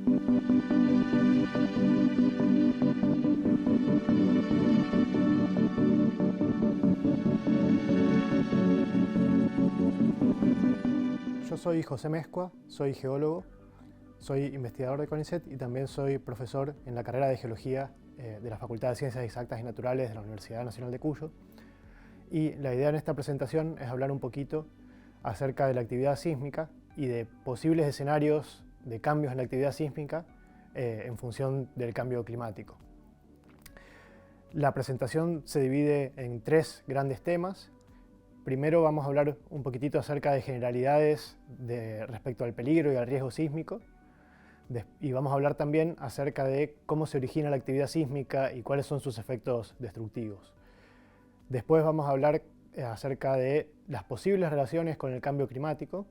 Yo soy José Mezcua, soy geólogo, soy investigador de CONICET y también soy profesor en la carrera de Geología de la Facultad de Ciencias Exactas y Naturales de la Universidad Nacional de Cuyo. Y la idea en esta presentación es hablar un poquito acerca de la actividad sísmica y de posibles escenarios de cambios en la actividad sísmica en función del cambio climático. La presentación se divide en tres grandes temas. Primero vamos a hablar un poquitito acerca de generalidades respecto al peligro y al riesgo sísmico. Y vamos a hablar también acerca de cómo se origina la actividad sísmica y cuáles son sus efectos destructivos. Después vamos a hablar acerca de las posibles relaciones con el cambio climático.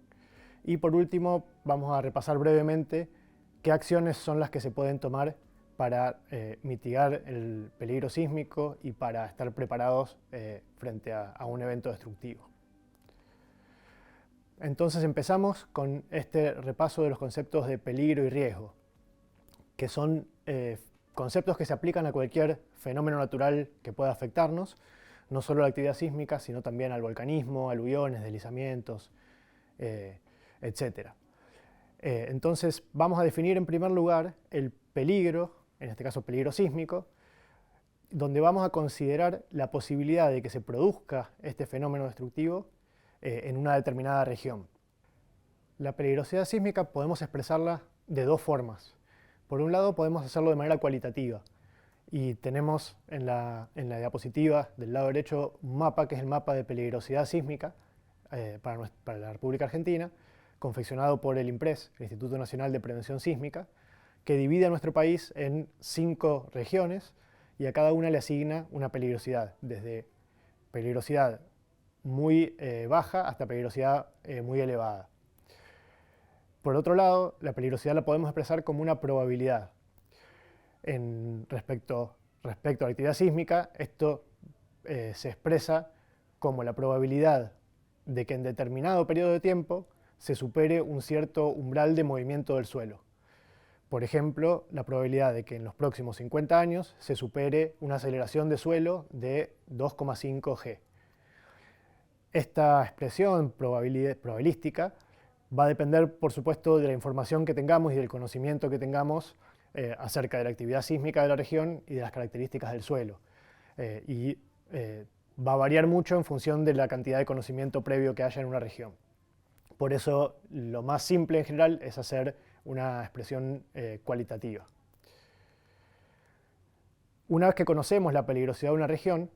Y por último vamos a repasar brevemente qué acciones son las que se pueden tomar para mitigar el peligro sísmico y para estar preparados frente a un evento destructivo. Entonces empezamos con este repaso de los conceptos de peligro y riesgo, que son conceptos que se aplican a cualquier fenómeno natural que pueda afectarnos, no solo a la actividad sísmica, sino también al volcanismo, aluviones, deslizamientos, etc. Entonces vamos a definir en primer lugar el peligro, en este caso peligro sísmico, donde vamos a considerar la posibilidad de que se produzca este fenómeno destructivo en una determinada región. La peligrosidad sísmica podemos expresarla de dos formas. Por un lado podemos hacerlo de manera cualitativa y tenemos en la diapositiva del lado derecho un mapa que es el mapa de peligrosidad sísmica para la República Argentina, confeccionado por el INPRES, el Instituto Nacional de Prevención Sísmica, que divide a nuestro país en 5 regiones y a cada una le asigna una peligrosidad, desde peligrosidad muy baja hasta peligrosidad muy elevada. Por otro lado, la peligrosidad la podemos expresar como una probabilidad. Respecto a la actividad sísmica, esto se expresa como la probabilidad de que en determinado periodo de tiempo se supere un cierto umbral de movimiento del suelo. Por ejemplo, la probabilidad de que en los próximos 50 años se supere una aceleración de suelo de 2,5 g. Esta expresión probabilística va a depender, por supuesto, de la información que tengamos y del conocimiento que tengamos acerca de la actividad sísmica de la región y de las características del suelo. Va a variar mucho en función de la cantidad de conocimiento previo que haya en una región. Por eso, lo más simple en general es hacer una expresión cualitativa. Una vez que conocemos la peligrosidad de una región,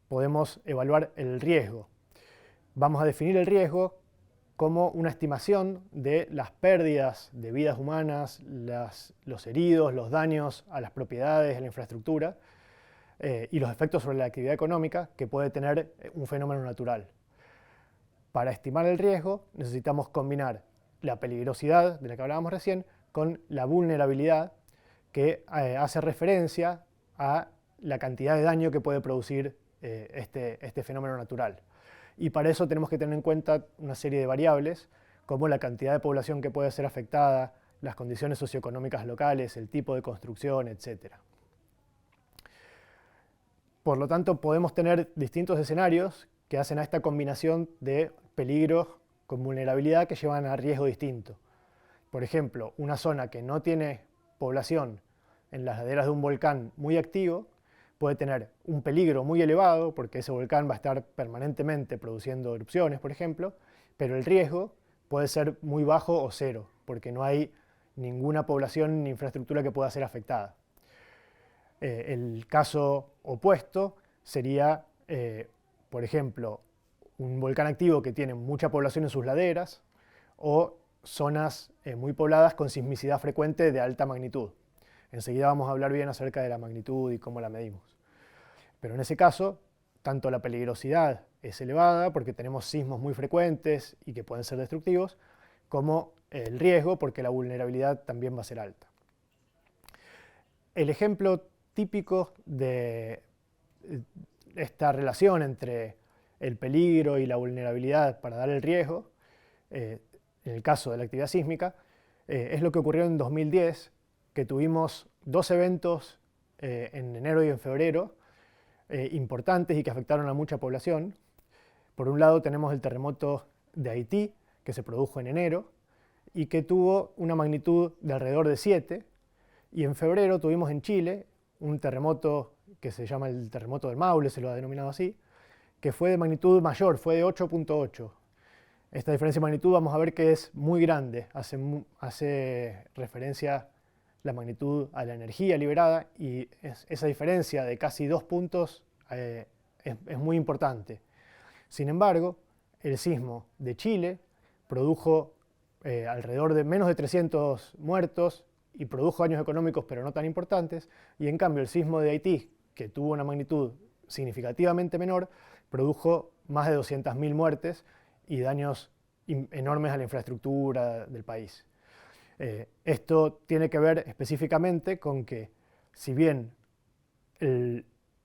podemos evaluar el riesgo. Vamos a definir el riesgo como una estimación de las pérdidas de vidas humanas, los heridos, los daños a las propiedades, a la infraestructura y los efectos sobre la actividad económica que puede tener un fenómeno natural. Para estimar el riesgo necesitamos combinar la peligrosidad de la que hablábamos recién con la vulnerabilidad, que hace referencia a la cantidad de daño que puede producir este fenómeno natural. Y para eso tenemos que tener en cuenta una serie de variables, como la cantidad de población que puede ser afectada, las condiciones socioeconómicas locales, el tipo de construcción, etc. Por lo tanto, podemos tener distintos escenarios que hacen a esta combinación de peligro con vulnerabilidad que llevan a riesgo distinto. Por ejemplo, una zona que no tiene población en las laderas de un volcán muy activo puede tener un peligro muy elevado porque ese volcán va a estar permanentemente produciendo erupciones, por ejemplo, pero el riesgo puede ser muy bajo o cero porque no hay ninguna población ni infraestructura que pueda ser afectada. El caso opuesto sería, por ejemplo, un volcán activo que tiene mucha población en sus laderas o zonas muy pobladas con sismicidad frecuente de alta magnitud. Enseguida vamos a hablar bien acerca de la magnitud y cómo la medimos. Pero en ese caso, tanto la peligrosidad es elevada porque tenemos sismos muy frecuentes y que pueden ser destructivos, como el riesgo porque la vulnerabilidad también va a ser alta. El ejemplo típico de esta relación entre el peligro y la vulnerabilidad para dar el riesgo, en el caso de la actividad sísmica, es lo que ocurrió en 2010 que tuvimos dos eventos en enero y en febrero importantes y que afectaron a mucha población. Por un lado tenemos el terremoto de Haití, que se produjo en enero y que tuvo una magnitud de alrededor de 7. Y en febrero tuvimos en Chile un terremoto que se llama el terremoto del Maule, se lo ha denominado así, que fue de magnitud mayor, fue de 8.8. Esta diferencia de magnitud vamos a ver que es muy grande, hace referencia la magnitud a la energía liberada y esa diferencia de casi 2 puntos es muy importante. Sin embargo, el sismo de Chile produjo alrededor de menos de 300 muertos y produjo daños económicos pero no tan importantes, y en cambio el sismo de Haití, que tuvo una magnitud significativamente menor, produjo más de 200.000 muertes y daños enormes a la infraestructura del país. Esto tiene que ver específicamente con que, si bien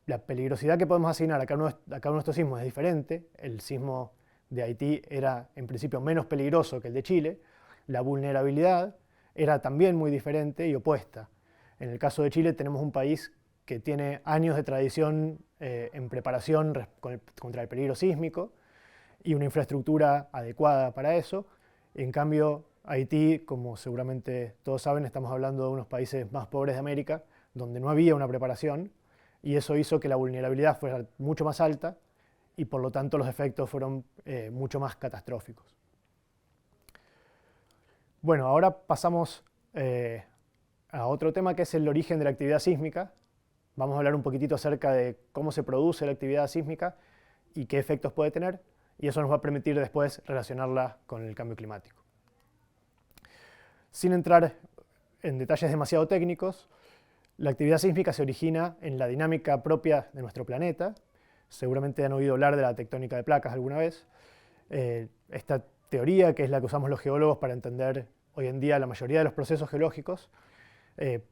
la peligrosidad que podemos asignar a cada uno de estos sismos es diferente, el sismo de Haití era en principio menos peligroso que el de Chile, la vulnerabilidad era también muy diferente y opuesta. En el caso de Chile tenemos un país que tiene años de tradición en preparación contra el peligro sísmico y una infraestructura adecuada para eso. En cambio, Haití, como seguramente todos saben, estamos hablando de unos países más pobres de América, donde no había una preparación, y eso hizo que la vulnerabilidad fuera mucho más alta y por lo tanto los efectos fueron mucho más catastróficos. Bueno, ahora pasamos a otro tema que es el origen de la actividad sísmica. Vamos a hablar un poquitito acerca de cómo se produce la actividad sísmica y qué efectos puede tener, y eso nos va a permitir después relacionarla con el cambio climático. Sin entrar en detalles demasiado técnicos, la actividad sísmica se origina en la dinámica propia de nuestro planeta. Seguramente han oído hablar de la tectónica de placas alguna vez. Esta teoría, que es la que usamos los geólogos para entender hoy en día la mayoría de los procesos geológicos,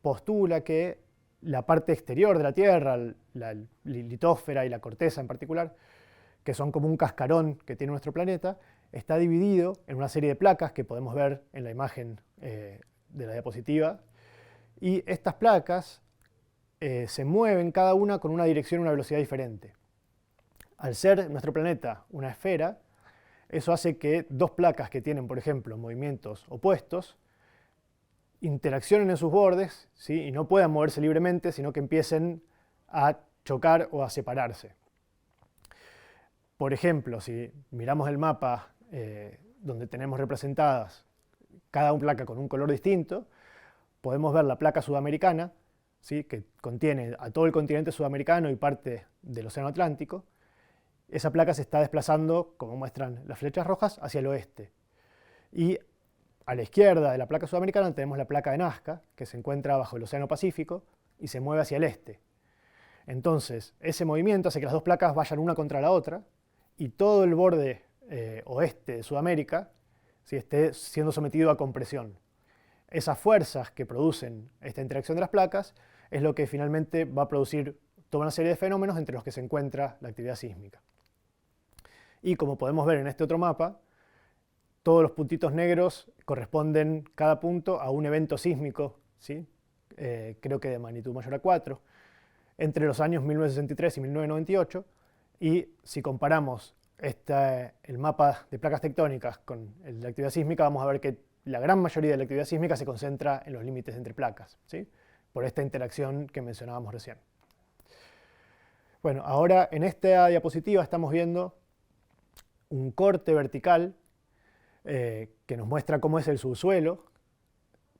postula que la parte exterior de la Tierra, la litósfera y la corteza en particular, que son como un cascarón que tiene nuestro planeta, está dividido en una serie de placas que podemos ver en la imagen de la diapositiva. Y estas placas se mueven cada una con una dirección y una velocidad diferente. Al ser nuestro planeta una esfera, eso hace que dos placas que tienen, por ejemplo, movimientos opuestos, interaccionen en sus bordes, ¿sí? Y no puedan moverse libremente, sino que empiecen a chocar o a separarse. Por ejemplo, si miramos el mapa donde tenemos representadas cada una placa con un color distinto, podemos ver la placa sudamericana, ¿sí? Que contiene a todo el continente sudamericano y parte del Océano Atlántico. Esa placa se está desplazando, como muestran las flechas rojas, hacia el oeste. Y a la izquierda de la placa sudamericana tenemos la placa de Nazca, que se encuentra bajo el Océano Pacífico y se mueve hacia el este. Entonces, ese movimiento hace que las dos placas vayan una contra la otra y todo el borde oeste de Sudamérica, ¿sí? Esté siendo sometido a compresión. Esas fuerzas que producen esta interacción de las placas es lo que finalmente va a producir toda una serie de fenómenos entre los que se encuentra la actividad sísmica. Y como podemos ver en este otro mapa, todos los puntitos negros corresponden cada punto a un evento sísmico, ¿sí? Creo que de magnitud mayor a 4, entre los años 1963 y 1998. Y si comparamos el mapa de placas tectónicas con el de la actividad sísmica, vamos a ver que la gran mayoría de la actividad sísmica se concentra en los límites entre placas, ¿sí? Por esta interacción que mencionábamos recién. Bueno, ahora en esta diapositiva estamos viendo un corte vertical que nos muestra cómo es el subsuelo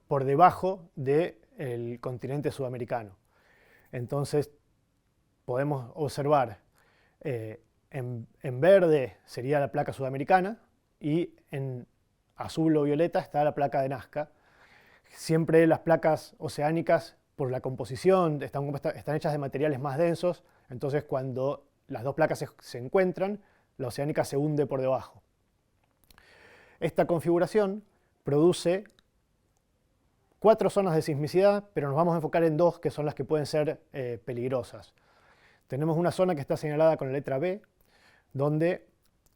por debajo del continente sudamericano. Entonces podemos observar en verde sería la placa sudamericana y en azul o violeta está la placa de Nazca. Siempre las placas oceánicas, por la composición, están hechas de materiales más densos, entonces cuando las dos placas se encuentran, la oceánica se hunde por debajo. Esta configuración produce 4 zonas de sismicidad, pero nos vamos a enfocar en 2 que son las que pueden ser peligrosas. Tenemos una zona que está señalada con la letra B, donde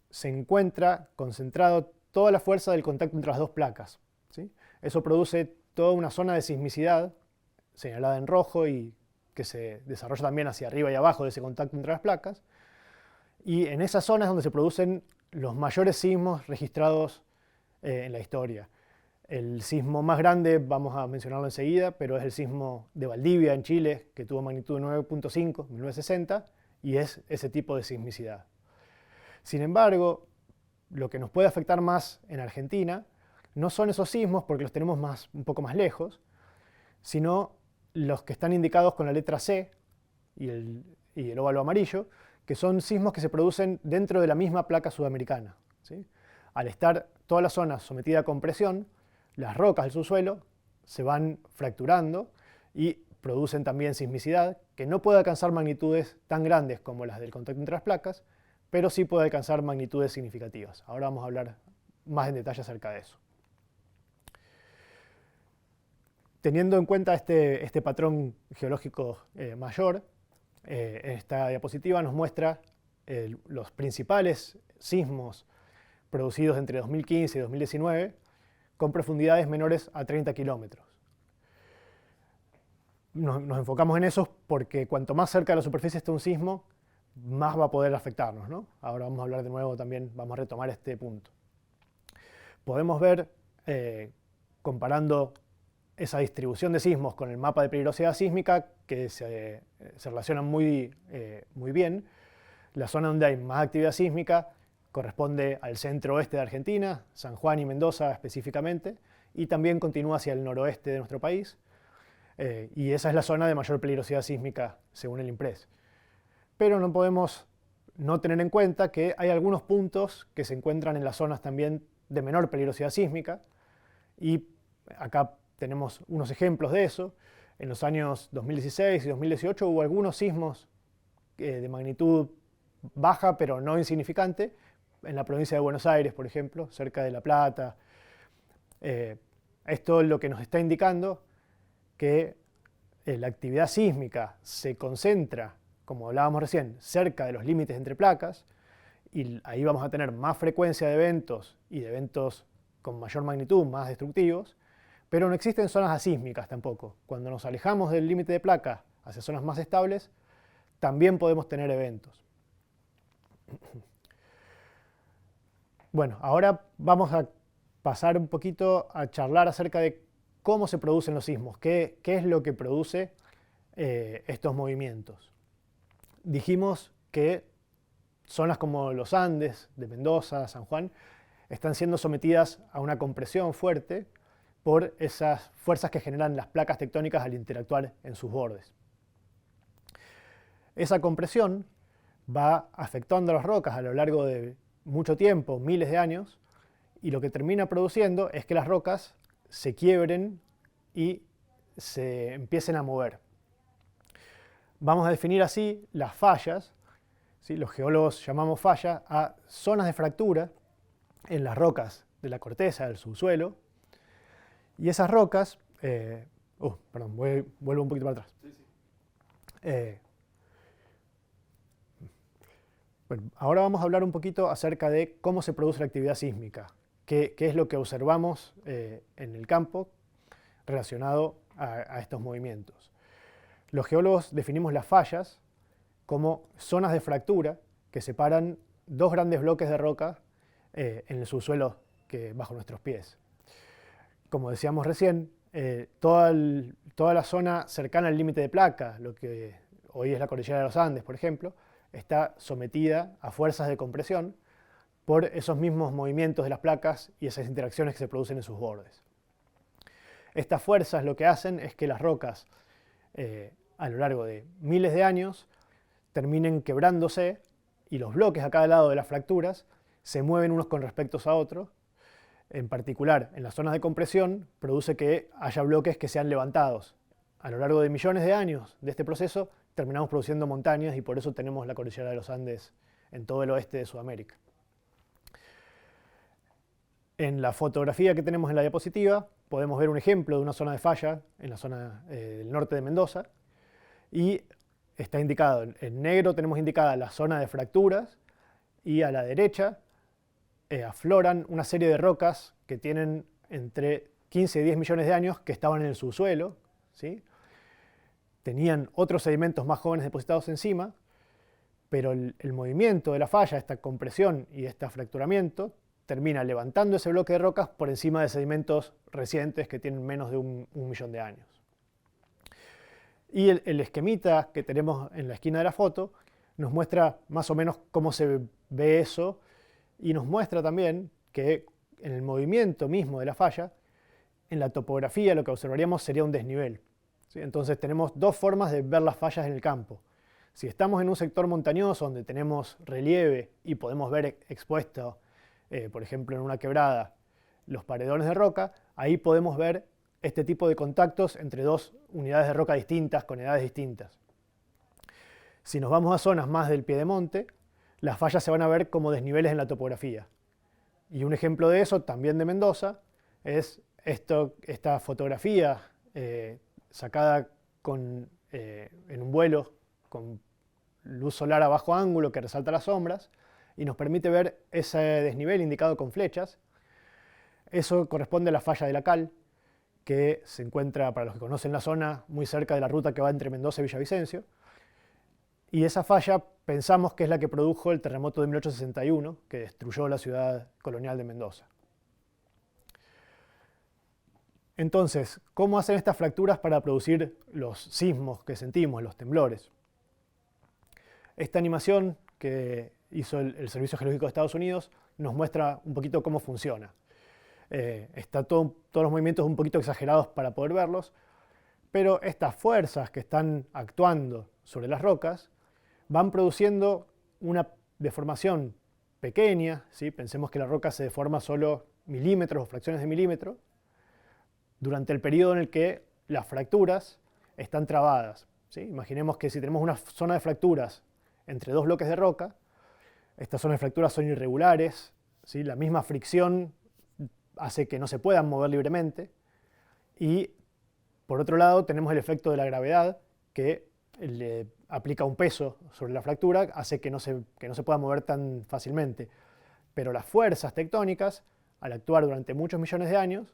se encuentra concentrado toda la fuerza del contacto entre las dos placas, ¿sí? Eso produce toda una zona de sismicidad señalada en rojo y que se desarrolla también hacia arriba y abajo de ese contacto entre las placas. Y en esas zonas es donde se producen los mayores sismos registrados en la historia. El sismo más grande, vamos a mencionarlo enseguida, pero es el sismo de Valdivia en Chile, que tuvo magnitud de 9.5 en 1960, y es ese tipo de sismicidad. Sin embargo, lo que nos puede afectar más en Argentina no son esos sismos, porque los tenemos un poco más lejos, sino los que están indicados con la letra C y el óvalo amarillo, que son sismos que se producen dentro de la misma placa sudamericana, ¿sí? Al estar toda la zona sometida a compresión, las rocas del subsuelo se van fracturando y producen también sismicidad, que no puede alcanzar magnitudes tan grandes como las del contacto entre las placas, pero sí puede alcanzar magnitudes significativas. Ahora vamos a hablar más en detalle acerca de eso. Teniendo en cuenta este patrón geológico mayor, esta diapositiva nos muestra los principales sismos producidos entre 2015 y 2019 con profundidades menores a 30 kilómetros. Nos enfocamos en esos porque cuanto más cerca de la superficie esté un sismo, más va a poder afectarnos, ¿no? Ahora vamos a hablar de nuevo también, vamos a retomar este punto. Podemos ver, comparando esa distribución de sismos con el mapa de peligrosidad sísmica, que se relacionan muy bien. La zona donde hay más actividad sísmica corresponde al centro-oeste de Argentina, San Juan y Mendoza específicamente, y también continúa hacia el noroeste de nuestro país. Y esa es la zona de mayor peligrosidad sísmica según el INPRES. Pero no podemos no tener en cuenta que hay algunos puntos que se encuentran en las zonas también de menor peligrosidad sísmica, y acá tenemos unos ejemplos de eso. En los años 2016 y 2018 hubo algunos sismos de magnitud baja pero no insignificante, en la provincia de Buenos Aires, por ejemplo, cerca de La Plata. Esto es lo que nos está indicando que la actividad sísmica se concentra, como hablábamos recién, cerca de los límites entre placas, y ahí vamos a tener más frecuencia de eventos y de eventos con mayor magnitud, más destructivos, pero no existen zonas asísmicas tampoco. Cuando nos alejamos del límite de placa hacia zonas más estables, también podemos tener eventos. Bueno, ahora vamos a pasar un poquito a charlar acerca de cómo se producen los sismos, qué es lo que produce estos movimientos. Dijimos que zonas como los Andes, de Mendoza, San Juan, están siendo sometidas a una compresión fuerte por esas fuerzas que generan las placas tectónicas al interactuar en sus bordes. Esa compresión va afectando a las rocas a lo largo de mucho tiempo, miles de años, y lo que termina produciendo es que las rocas se quiebren y se empiecen a mover. Vamos a definir así las fallas, ¿sí? Los geólogos llamamos falla a zonas de fractura en las rocas de la corteza del subsuelo, y esas rocas, perdón, vuelvo un poquito para atrás. Sí, sí. Bueno, ahora vamos a hablar un poquito acerca de cómo se produce la actividad sísmica, qué es lo que observamos en el campo relacionado a estos movimientos. Los geólogos definimos las fallas como zonas de fractura que separan dos grandes bloques de roca en el subsuelo bajo nuestros pies. Como decíamos recién, toda la zona cercana al límite de placa, lo que hoy es la cordillera de los Andes, por ejemplo, está sometida a fuerzas de compresión por esos mismos movimientos de las placas y esas interacciones que se producen en sus bordes. Estas fuerzas lo que hacen es que las rocas, a lo largo de miles de años, terminen quebrándose y los bloques a cada lado de las fracturas se mueven unos con respecto a otros. En particular, en las zonas de compresión, produce que haya bloques que sean levantados. A lo largo de millones de años de este proceso, terminamos produciendo montañas y por eso tenemos la cordillera de los Andes en todo el oeste de Sudamérica. En la fotografía que tenemos en la diapositiva podemos ver un ejemplo de una zona de falla en la zona del norte de Mendoza, y está indicado, en negro tenemos indicada la zona de fracturas, y a la derecha afloran una serie de rocas que tienen entre 15 y 10 millones de años que estaban en el subsuelo, ¿sí? tenían otros sedimentos más jóvenes depositados encima, pero el movimiento de la falla, esta compresión y este fracturamiento, termina levantando ese bloque de rocas por encima de sedimentos recientes que tienen menos de un millón de años. Y el esquemita que tenemos en la esquina de la foto nos muestra más o menos cómo se ve eso y nos muestra también que en el movimiento mismo de la falla, en la topografía lo que observaríamos sería un desnivel, ¿sí? Entonces tenemos dos formas de ver las fallas en el campo. Si estamos en un sector montañoso donde tenemos relieve y podemos ver expuesto, por ejemplo en una quebrada, los paredones de roca, ahí podemos ver este tipo de contactos entre dos unidades de roca distintas con edades distintas. Si nos vamos a zonas más del piedemonte, las fallas se van a ver como desniveles en la topografía. Y un ejemplo de eso, también de Mendoza, es esta fotografía sacada en un vuelo con luz solar a bajo ángulo que resalta las sombras y nos permite ver ese desnivel indicado con flechas. Eso corresponde a la falla de la Cal, que se encuentra, para los que conocen la zona, muy cerca de la ruta que va entre Mendoza y Villavicencio. Y esa falla pensamos que es la que produjo el terremoto de 1861, que destruyó la ciudad colonial de Mendoza. Entonces, ¿cómo hacen estas fracturas para producir los sismos que sentimos, los temblores? Esta animación que hizo el Servicio Geológico de Estados Unidos nos muestra un poquito cómo funciona. Todos los movimientos un poquito exagerados para poder verlos, pero estas fuerzas que están actuando sobre las rocas van produciendo una deformación pequeña, ¿sí? Pensemos que la roca se deforma solo milímetros o fracciones de milímetro, durante el periodo en el que las fracturas están trabadas, ¿sí? Imaginemos que si tenemos una zona de fracturas entre dos bloques de roca, estas zonas de fracturas son irregulares, ¿sí? La misma fricción hace que no se puedan mover libremente, y por otro lado tenemos el efecto de la gravedad que le aplica un peso sobre la fractura, hace que no se pueda mover tan fácilmente. Pero las fuerzas tectónicas, al actuar durante muchos millones de años,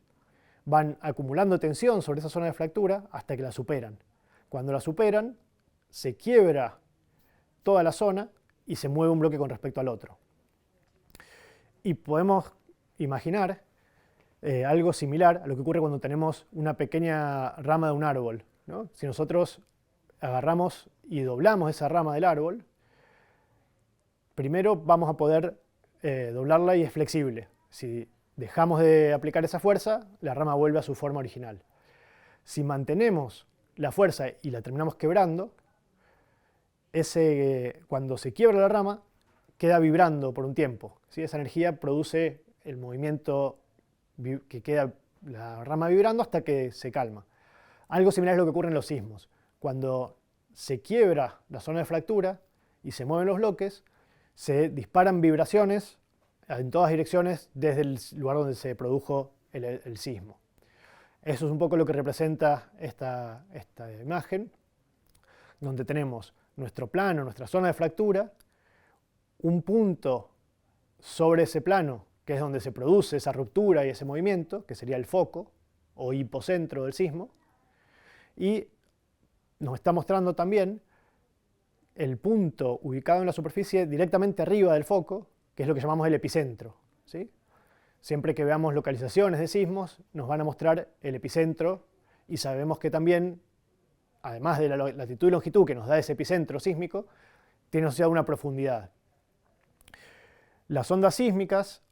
van acumulando tensión sobre esa zona de fractura hasta que la superan. Cuando la superan, se quiebra toda la zona y se mueve un bloque con respecto al otro. Y podemos imaginar algo similar a lo que ocurre cuando tenemos una pequeña rama de un árbol, ¿no? Si nosotros agarramos y doblamos esa rama del árbol, primero vamos a poder doblarla y es flexible. Si dejamos de aplicar esa fuerza, la rama vuelve a su forma original. Si mantenemos la fuerza y la terminamos quebrando, cuando se quiebra la rama, queda vibrando por un tiempo, ¿sí? Esa energía produce el movimiento que queda la rama vibrando hasta que se calma. Algo similar es lo que ocurre en los sismos. Cuando se quiebra la zona de fractura y se mueven los bloques, se disparan vibraciones en todas direcciones desde el lugar donde se produjo el sismo. Eso es un poco lo que representa esta imagen, donde tenemos nuestro plano, nuestra zona de fractura, un punto sobre ese plano, que es donde se produce esa ruptura y ese movimiento, que sería el foco o hipocentro del sismo, y nos está mostrando también el punto ubicado en la superficie directamente arriba del foco, que es lo que llamamos el epicentro, ¿sí? Siempre que veamos localizaciones de sismos, nos van a mostrar el epicentro y sabemos que también, además de la latitud y longitud que nos da ese epicentro sísmico, tiene asociada una profundidad. Las ondas sísmicas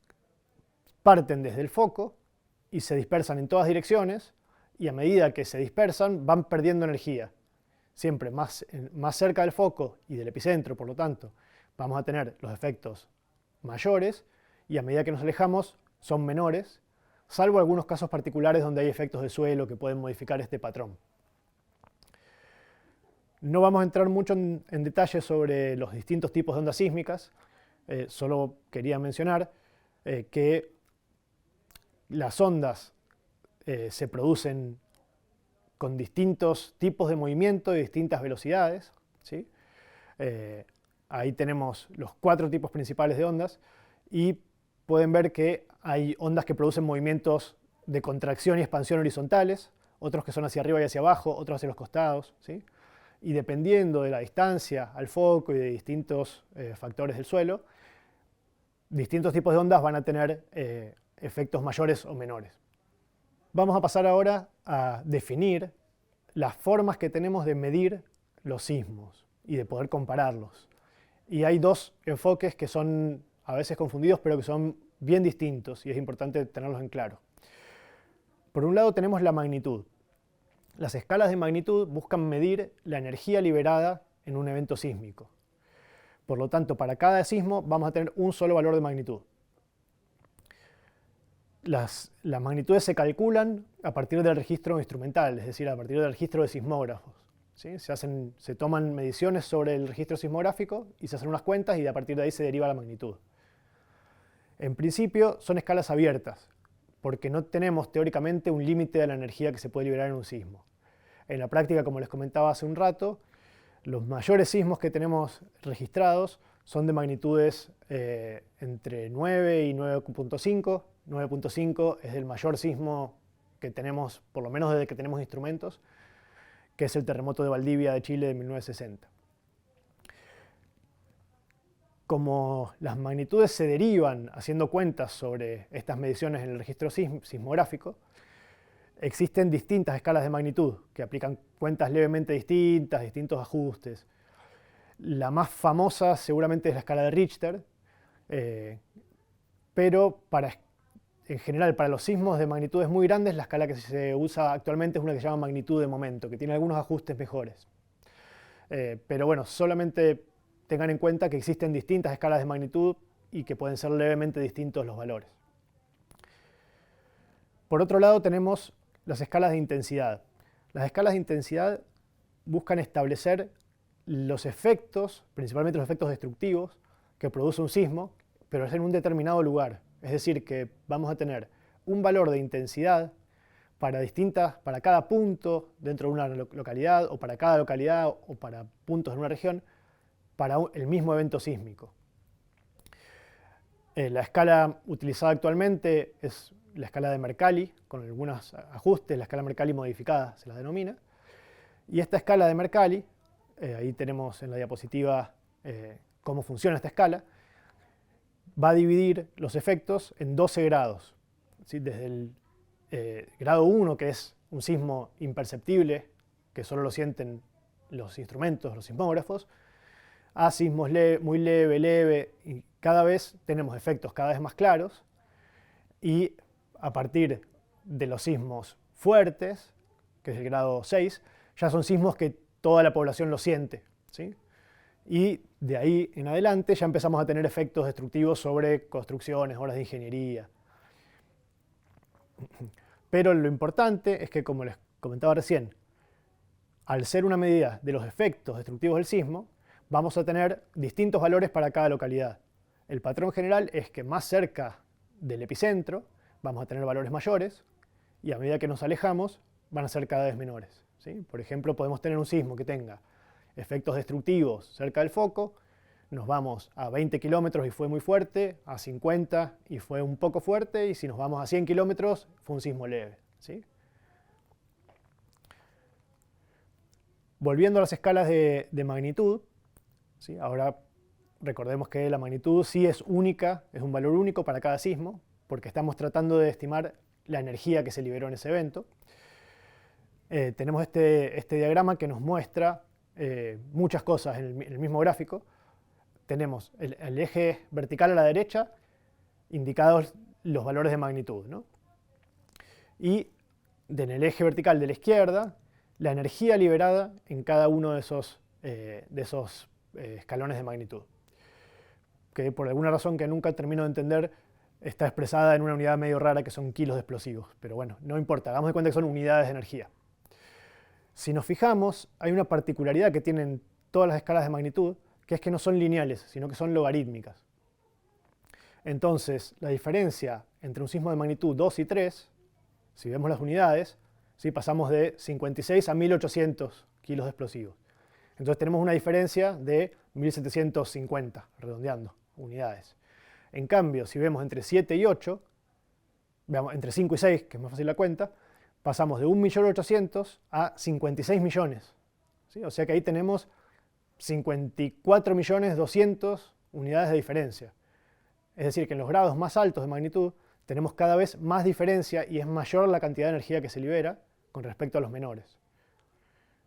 parten desde el foco y se dispersan en todas direcciones, y a medida que se dispersan van perdiendo energía. Siempre más cerca del foco y del epicentro, por lo tanto, vamos a tener los efectos mayores, y a medida que nos alejamos son menores, salvo algunos casos particulares donde hay efectos de suelo que pueden modificar este patrón. No vamos a entrar mucho en detalle sobre los distintos tipos de ondas sísmicas, solo quería mencionar que las ondas se producen con distintos tipos de movimiento y distintas velocidades, ¿sí? Ahí tenemos los 4 tipos principales de ondas y pueden ver que hay ondas que producen movimientos de contracción y expansión horizontales, otros que son hacia arriba y hacia abajo, otros hacia los costados, ¿sí? y dependiendo de la distancia al foco y de distintos factores del suelo, distintos tipos de ondas van a tener efectos mayores o menores. Vamos a pasar ahora a definir las formas que tenemos de medir los sismos y de poder compararlos. Y hay dos enfoques que son a veces confundidos, pero que son bien distintos y es importante tenerlos en claro. Por un lado tenemos la magnitud. Las escalas de magnitud buscan medir la energía liberada en un evento sísmico. Por lo tanto, para cada sismo vamos a tener un solo valor de magnitud. Las magnitudes se calculan a partir del registro instrumental, es decir, a partir del registro de sismógrafos. ¿Sí? Se toman mediciones sobre el registro sismográfico y se hacen unas cuentas y a partir de ahí se deriva la magnitud. En principio son escalas abiertas, porque no tenemos teóricamente un límite de la energía que se puede liberar en un sismo. En la práctica, como les comentaba hace un rato, los mayores sismos que tenemos registrados son de magnitudes entre 9 y 9.5. 9.5 es el mayor sismo que tenemos, por lo menos desde que tenemos instrumentos, que es el terremoto de Valdivia de Chile de 1960. Como las magnitudes se derivan haciendo cuentas sobre estas mediciones en el registro sismográfico, existen distintas escalas de magnitud que aplican cuentas levemente distintas, distintos ajustes. La más famosa seguramente es la escala de Richter, pero en general para los sismos de magnitudes muy grandes la escala que se usa actualmente es una que se llama magnitud de momento, que tiene algunos ajustes mejores. Pero bueno, solamente tengan en cuenta que existen distintas escalas de magnitud y que pueden ser levemente distintos los valores. Por otro lado tenemos las escalas de intensidad. Las escalas de intensidad buscan establecer los efectos, principalmente los efectos destructivos, que produce un sismo, pero es en un determinado lugar. Es decir, que vamos a tener un valor de intensidad para cada punto dentro de una localidad, o para cada localidad, o para puntos en una región, para el mismo evento sísmico. La escala utilizada actualmente es la escala de Mercalli, con algunos ajustes, la escala Mercalli modificada se la denomina. Y esta escala de Mercalli, ahí tenemos en la diapositiva cómo funciona esta escala, va a dividir los efectos en 12 grados. ¿Sí? Desde el grado 1, que es un sismo imperceptible, que solo lo sienten los instrumentos, los sismógrafos, a sismos muy leve, y cada vez tenemos efectos cada vez más claros, y a partir de los sismos fuertes, que es el grado 6, ya son sismos que toda la población lo siente. ¿Sí? Y de ahí en adelante ya empezamos a tener efectos destructivos sobre construcciones, obras de ingeniería. Pero lo importante es que, como les comentaba recién, al ser una medida de los efectos destructivos del sismo, vamos a tener distintos valores para cada localidad. El patrón general es que más cerca del epicentro vamos a tener valores mayores y a medida que nos alejamos van a ser cada vez menores. ¿Sí? Por ejemplo, podemos tener un sismo que tenga efectos destructivos cerca del foco, nos vamos a 20 kilómetros y fue muy fuerte, a 50 y fue un poco fuerte, y si nos vamos a 100 kilómetros fue un sismo leve. ¿Sí? Volviendo a las escalas de magnitud, ¿sí? Ahora recordemos que la magnitud sí es única, es un valor único para cada sismo, porque estamos tratando de estimar la energía que se liberó en ese evento. Tenemos este diagrama que nos muestra muchas cosas en el mismo gráfico. Tenemos el eje vertical a la derecha, indicados los valores de magnitud, ¿no? Y en el eje vertical de la izquierda, la energía liberada en cada uno de esos escalones de magnitud, que por alguna razón que nunca termino de entender está expresada en una unidad medio rara que son kilos de explosivos, pero bueno, no importa, hagamos de cuenta que son unidades de energía. Si nos fijamos, hay una particularidad que tienen todas las escalas de magnitud, que es que no son lineales, sino que son logarítmicas. Entonces, la diferencia entre un sismo de magnitud 2 y 3, si vemos las unidades, ¿sí? Pasamos de 56 a 1800 kilos de explosivos. Entonces tenemos una diferencia de 1750, redondeando, unidades. En cambio, si vemos entre 7 y 8, veamos, entre 5 y 6, que es más fácil la cuenta, pasamos de 1.800.000 a 56 millones. ¿sí? O sea que ahí tenemos 54.200.000 unidades de diferencia. Es decir, que en los grados más altos de magnitud tenemos cada vez más diferencia y es mayor la cantidad de energía que se libera con respecto a los menores.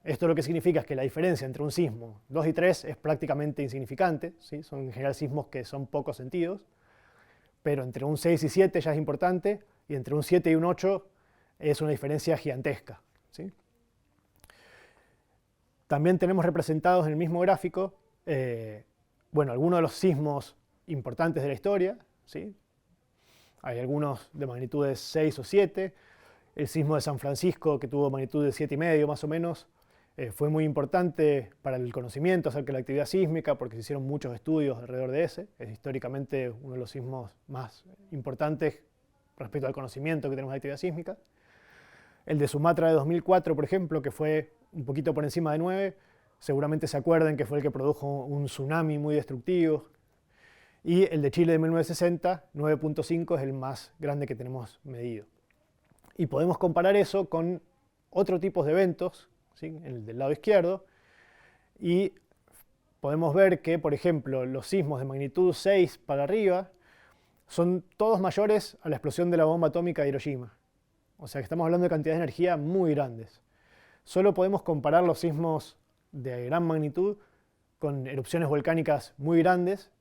Esto lo que significa es que la diferencia entre un sismo 2 y 3 es prácticamente insignificante, ¿sí? Son en general sismos que son pocos sentidos, pero entre un 6 y 7 ya es importante y entre un 7 y un 8 es una diferencia gigantesca, ¿sí? También tenemos representados en el mismo gráfico bueno, algunos de los sismos importantes de la historia, ¿sí? Hay algunos de magnitudes 6 o 7. El sismo de San Francisco, que tuvo magnitud de 7,5 más o menos, fue muy importante para el conocimiento acerca de la actividad sísmica porque se hicieron muchos estudios alrededor de ese. Es históricamente uno de los sismos más importantes respecto al conocimiento que tenemos de actividad sísmica. El de Sumatra de 2004, por ejemplo, que fue un poquito por encima de 9, seguramente se acuerden que fue el que produjo un tsunami muy destructivo. Y el de Chile de 1960, 9,5, es el más grande que tenemos medido. Y podemos comparar eso con otro tipo de eventos, ¿sí? El del lado izquierdo, y podemos ver que, por ejemplo, los sismos de magnitud 6 para arriba son todos mayores a la explosión de la bomba atómica de Hiroshima. O sea que estamos hablando de cantidades de energía muy grandes. Solo podemos comparar los sismos de gran magnitud con erupciones volcánicas muy grandes,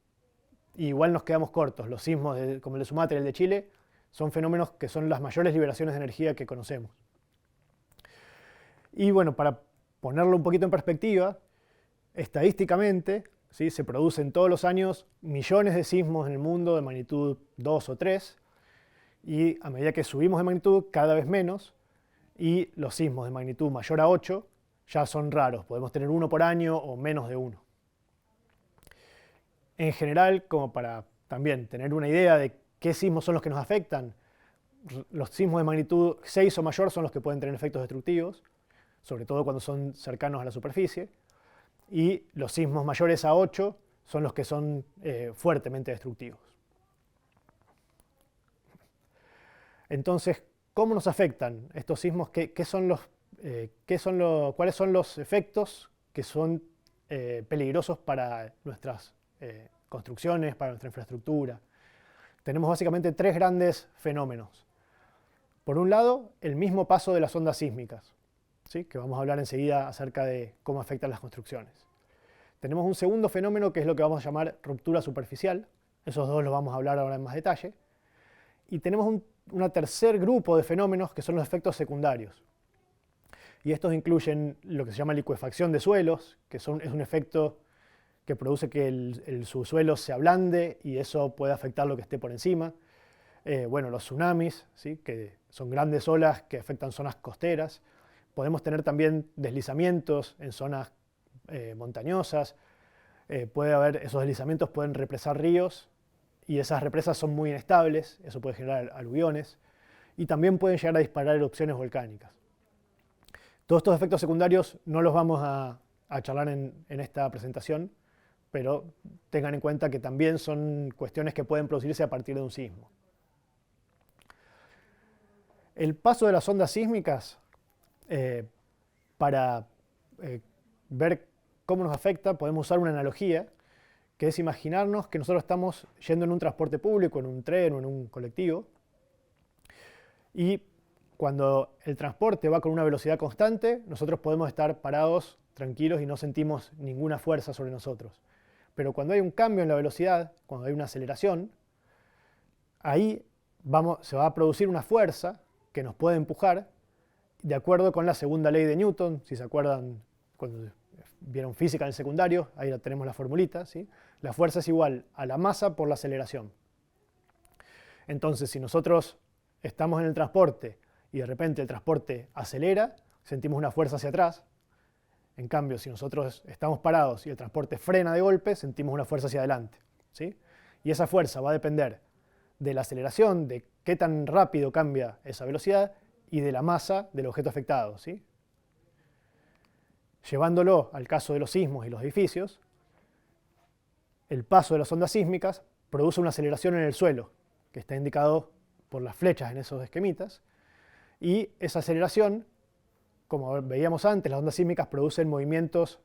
y igual nos quedamos cortos. Los sismos como el de Sumatra y el de Chile son fenómenos que son las mayores liberaciones de energía que conocemos. Y bueno, para ponerlo un poquito en perspectiva, estadísticamente, ¿sí? Se producen todos los años millones de sismos en el mundo de magnitud 2 o 3, y a medida que subimos de magnitud, cada vez menos, y los sismos de magnitud mayor a 8 ya son raros. Podemos tener uno por año o menos de uno. En general, como para también tener una idea de qué sismos son los que nos afectan, los sismos de magnitud 6 o mayor son los que pueden tener efectos destructivos, sobre todo cuando son cercanos a la superficie, y los sismos mayores a 8 son los que son fuertemente destructivos. Entonces, ¿cómo nos afectan estos sismos? ¿Cuáles son los efectos que son peligrosos para nuestras construcciones, para nuestra infraestructura? Tenemos básicamente tres grandes fenómenos. Por un lado, el mismo paso de las ondas sísmicas, ¿sí? Que vamos a hablar enseguida acerca de cómo afectan las construcciones. Tenemos un segundo fenómeno que es lo que vamos a llamar ruptura superficial. Esos dos los vamos a hablar ahora en más detalle. Y tenemos un tercer grupo de fenómenos que son los efectos secundarios. Y estos incluyen lo que se llama licuefacción de suelos, que es un efecto que produce que el subsuelo se ablande y eso puede afectar lo que esté por encima. Bueno, los tsunamis, ¿sí? Que son grandes olas que afectan zonas costeras. Podemos tener también deslizamientos en zonas montañosas. Esos deslizamientos pueden represar ríos y esas represas son muy inestables, eso puede generar aluviones y también pueden llegar a disparar erupciones volcánicas. Todos estos efectos secundarios no los vamos a charlar en esta presentación, pero tengan en cuenta que también son cuestiones que pueden producirse a partir de un sismo. El paso de las ondas sísmicas, para ver cómo nos afecta, podemos usar una analogía, que es imaginarnos que nosotros estamos yendo en un transporte público, en un tren o en un colectivo, y cuando el transporte va con una velocidad constante, nosotros podemos estar parados, tranquilos y no sentimos ninguna fuerza sobre nosotros. Pero cuando hay un cambio en la velocidad, cuando hay una aceleración, ahí se va a producir una fuerza que nos puede empujar, de acuerdo con la segunda ley de Newton. Si se acuerdan cuando vieron física en el secundario, ahí tenemos la formulita, ¿sí? La fuerza es igual a la masa por la aceleración. Entonces, si nosotros estamos en el transporte y de repente el transporte acelera, sentimos una fuerza hacia atrás. En cambio, si nosotros estamos parados y el transporte frena de golpe, sentimos una fuerza hacia adelante, ¿sí? Y esa fuerza va a depender de la aceleración, de qué tan rápido cambia esa velocidad y de la masa del objeto afectado, ¿sí? Llevándolo al caso de los sismos y los edificios, el paso de las ondas sísmicas produce una aceleración en el suelo, que está indicado por las flechas en esos esquemitas, y esa aceleración como veíamos antes, las ondas sísmicas producen movimientos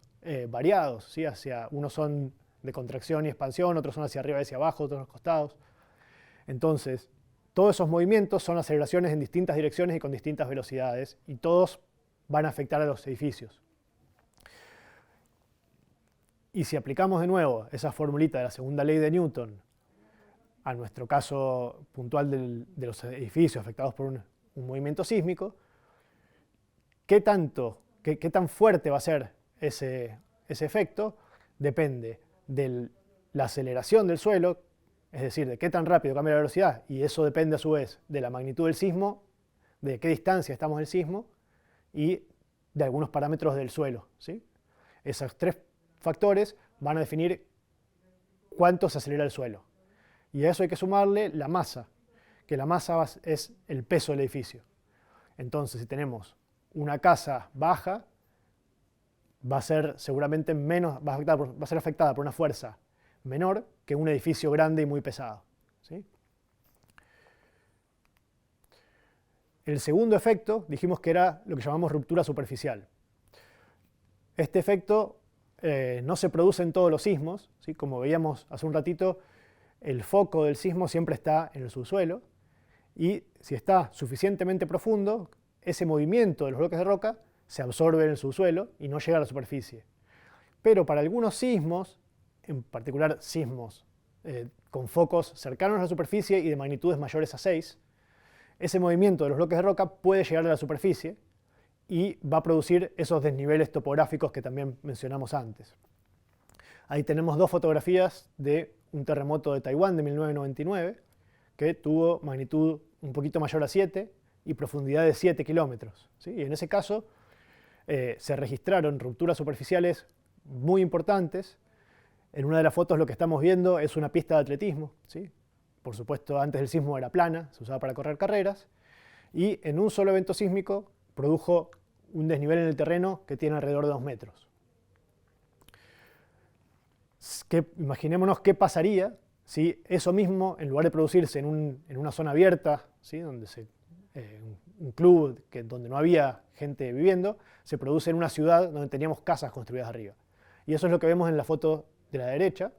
variados, ¿sí? Unos son de contracción y expansión, otros son hacia arriba y hacia abajo, otros a los costados. Entonces, todos esos movimientos son aceleraciones en distintas direcciones y con distintas velocidades, y todos van a afectar a los edificios. Y si aplicamos de nuevo esa formulita de la segunda ley de Newton a nuestro caso puntual de los edificios afectados por un movimiento sísmico, ¿qué tan fuerte va a ser ese efecto? Depende de la aceleración del suelo, es decir, de qué tan rápido cambia la velocidad, y eso depende a su vez de la magnitud del sismo, de qué distancia estamos del sismo y de algunos parámetros del suelo, ¿sí? Esos tres factores van a definir cuánto se acelera el suelo. Y a eso hay que sumarle la masa, que la masa es el peso del edificio. Entonces, si tenemos una casa baja, va a ser seguramente menos, va a ser afectada por una fuerza menor que un edificio grande y muy pesado, ¿sí? El segundo efecto dijimos que era lo que llamamos ruptura superficial. Este efecto no se produce en todos los sismos, ¿sí? Como veíamos hace un ratito, el foco del sismo siempre está en el subsuelo, y si está suficientemente profundo, ese movimiento de los bloques de roca se absorbe en el subsuelo y no llega a la superficie. Pero para algunos sismos, en particular sismos con focos cercanos a la superficie y de magnitudes mayores a 6, ese movimiento de los bloques de roca puede llegar a la superficie y va a producir esos desniveles topográficos que también mencionamos antes. Ahí tenemos dos fotografías de un terremoto de Taiwán de 1999, que tuvo magnitud un poquito mayor a 7 y profundidad de 7 kilómetros, ¿sí? Y en ese caso se registraron rupturas superficiales muy importantes. En una de las fotos lo que estamos viendo es una pista de atletismo, ¿sí? Por supuesto, antes del sismo era plana, se usaba para correr carreras, y en un solo evento sísmico produjo un desnivel en el terreno que tiene alrededor de 2 metros. Imaginémonos qué pasaría si eso mismo, en lugar de producirse en una zona abierta, ¿sí? Un club donde no había gente viviendo, se produce en una ciudad donde teníamos casas construidas arriba. Y eso es lo que vemos en la foto de la derecha,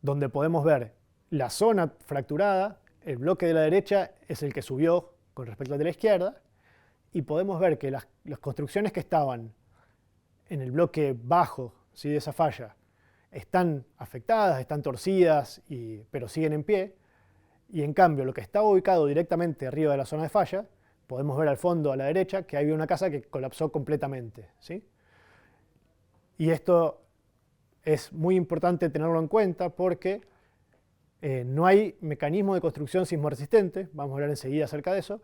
donde podemos ver la zona fracturada. El bloque de la derecha es el que subió con respecto al de la izquierda, y podemos ver que las construcciones que estaban en el bloque bajo, ¿sí? de esa falla, están afectadas, están torcidas, pero siguen en pie. Y en cambio, lo que estaba ubicado directamente arriba de la zona de falla, podemos ver al fondo a la derecha que había una casa que colapsó completamente, ¿sí? Y esto es muy importante tenerlo en cuenta porque no hay mecanismo de construcción sismoresistente, vamos a hablar enseguida acerca de eso,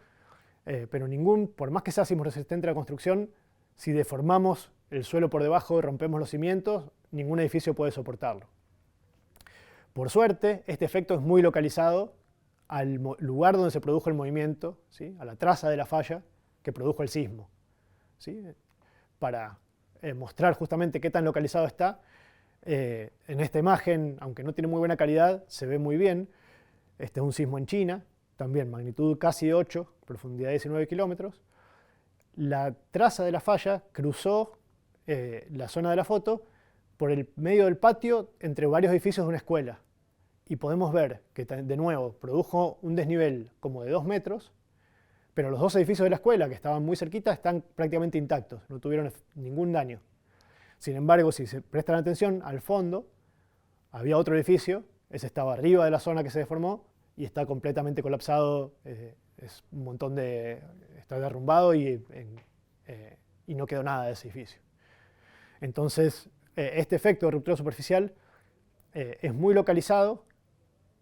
pero por más que sea sismoresistente la construcción, si deformamos el suelo por debajo y rompemos los cimientos, ningún edificio puede soportarlo. Por suerte, este efecto es muy localizado al lugar donde se produjo el movimiento, ¿sí? A la traza de la falla que produjo el sismo, ¿sí? Para mostrar justamente qué tan localizado está, en esta imagen, aunque no tiene muy buena calidad, se ve muy bien. Este es un sismo en China, también magnitud casi de 8, profundidad de 19 kilómetros. La traza de la falla cruzó la zona de la foto por el medio del patio entre varios edificios de una escuela. Y podemos ver que, de nuevo, produjo un desnivel como de 2 metros, pero los dos edificios de la escuela, que estaban muy cerquita, están prácticamente intactos, no tuvieron ningún daño. Sin embargo, si se prestan atención, al fondo había otro edificio, ese estaba arriba de la zona que se deformó y está completamente colapsado, es un montón está derrumbado y no quedó nada de ese edificio. Entonces, este efecto de ruptura superficial es muy localizado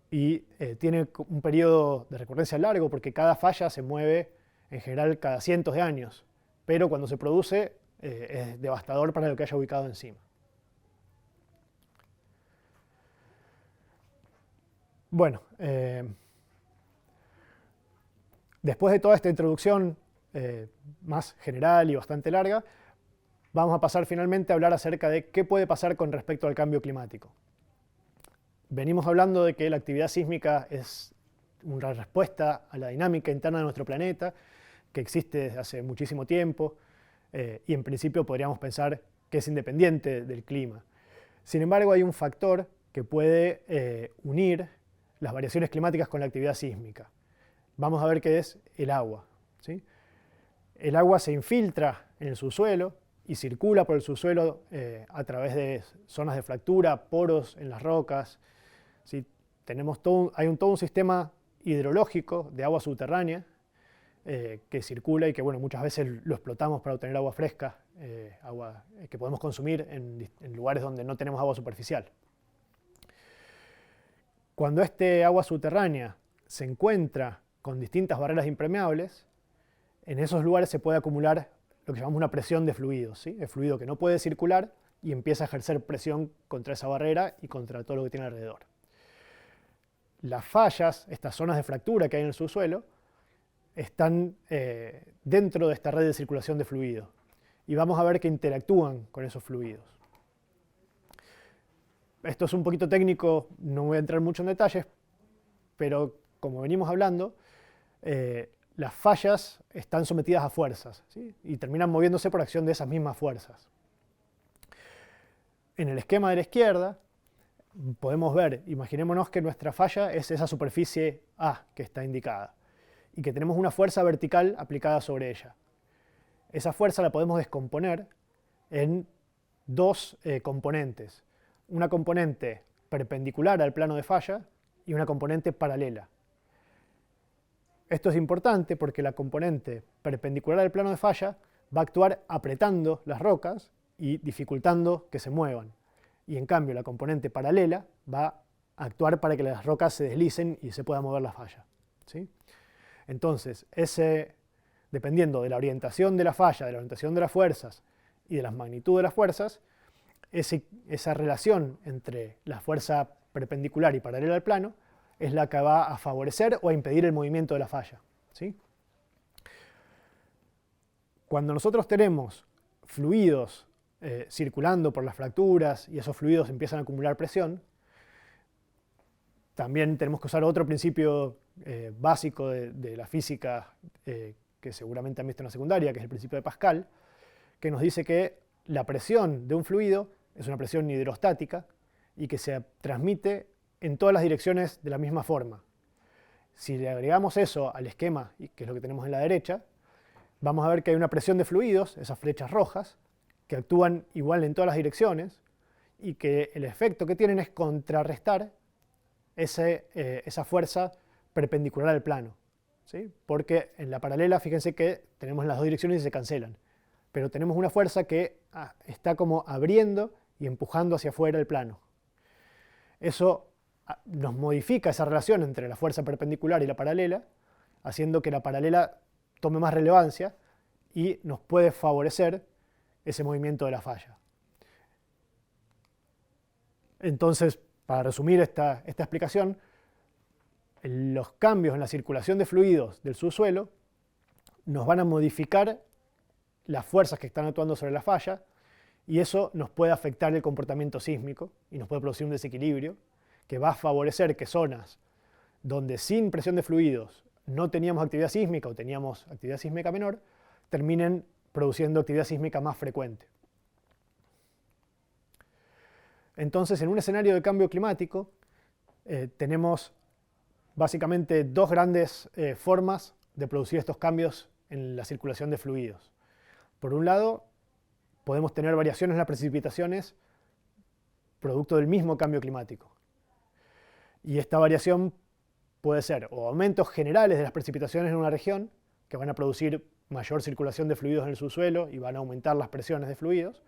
y tiene un periodo de recurrencia largo porque cada falla se mueve en general cada cientos de años, pero cuando se produce es devastador para lo que haya ubicado encima. Bueno, después de toda esta introducción más general y bastante larga, vamos a pasar finalmente a hablar acerca de qué puede pasar con respecto al cambio climático. Venimos hablando de que la actividad sísmica es una respuesta a la dinámica interna de nuestro planeta, que existe desde hace muchísimo tiempo y en principio podríamos pensar que es independiente del clima. Sin embargo, hay un factor que puede unir las variaciones climáticas con la actividad sísmica. Vamos a ver qué es el agua, ¿sí? El agua se infiltra en el subsuelo y circula por el subsuelo a través de zonas de fractura, poros en las rocas, ¿sí? Hay todo un sistema hidrológico de agua subterránea que circula y que muchas veces lo explotamos para obtener agua fresca, agua que podemos consumir en lugares donde no tenemos agua superficial. Cuando este agua subterránea se encuentra con distintas barreras impermeables, en esos lugares se puede acumular lo que llamamos una presión de fluidos, ¿sí? El fluido que no puede circular y empieza a ejercer presión contra esa barrera y contra todo lo que tiene alrededor. Las fallas, estas zonas de fractura que hay en el subsuelo, están dentro de esta red de circulación de fluidos y vamos a ver que interactúan con esos fluidos. Esto es un poquito técnico, no voy a entrar mucho en detalles, pero como venimos hablando, las fallas están sometidas a fuerzas, ¿sí? Y terminan moviéndose por acción de esas mismas fuerzas. En el esquema de la izquierda podemos ver, imaginémonos que nuestra falla es esa superficie A que está indicada y que tenemos una fuerza vertical aplicada sobre ella. Esa fuerza la podemos descomponer en dos componentes. Una componente perpendicular al plano de falla y una componente paralela. Esto es importante porque la componente perpendicular al plano de falla va a actuar apretando las rocas y dificultando que se muevan. Y en cambio la componente paralela va a actuar para que las rocas se deslicen y se pueda mover la falla, ¿sí? Entonces, dependiendo de la orientación de la falla, de la orientación de las fuerzas y de la magnitud de las fuerzas, esa relación entre la fuerza perpendicular y paralela al plano es la que va a favorecer o a impedir el movimiento de la falla, ¿sí? Cuando nosotros tenemos fluidos circulando por las fracturas y esos fluidos empiezan a acumular presión, también tenemos que usar otro principio básico de la física que seguramente han visto en la secundaria, que es el principio de Pascal, que nos dice que la presión de un fluido es una presión hidrostática y que se transmite en todas las direcciones de la misma forma. Si le agregamos eso al esquema, que es lo que tenemos en la derecha, vamos a ver que hay una presión de fluidos, esas flechas rojas, que actúan igual en todas las direcciones y que el efecto que tienen es contrarrestar esa fuerza perpendicular al plano, ¿sí? Porque en la paralela, fíjense que tenemos las dos direcciones y se cancelan, pero tenemos una fuerza que está como abriendo y empujando hacia afuera el plano. Eso nos modifica esa relación entre la fuerza perpendicular y la paralela, haciendo que la paralela tome más relevancia y nos puede favorecer ese movimiento de la falla. Entonces, para resumir esta explicación, los cambios en la circulación de fluidos del subsuelo nos van a modificar las fuerzas que están actuando sobre la falla y eso nos puede afectar el comportamiento sísmico y nos puede producir un desequilibrio que va a favorecer que zonas donde sin presión de fluidos no teníamos actividad sísmica o teníamos actividad sísmica menor, terminen produciendo actividad sísmica más frecuente. Entonces, en un escenario de cambio climático, tenemos básicamente dos grandes formas de producir estos cambios en la circulación de fluidos. Por un lado, podemos tener variaciones en las precipitaciones producto del mismo cambio climático. Y esta variación puede ser o aumentos generales de las precipitaciones en una región, que van a producir mayor circulación de fluidos en el subsuelo y van a aumentar las presiones de fluidos,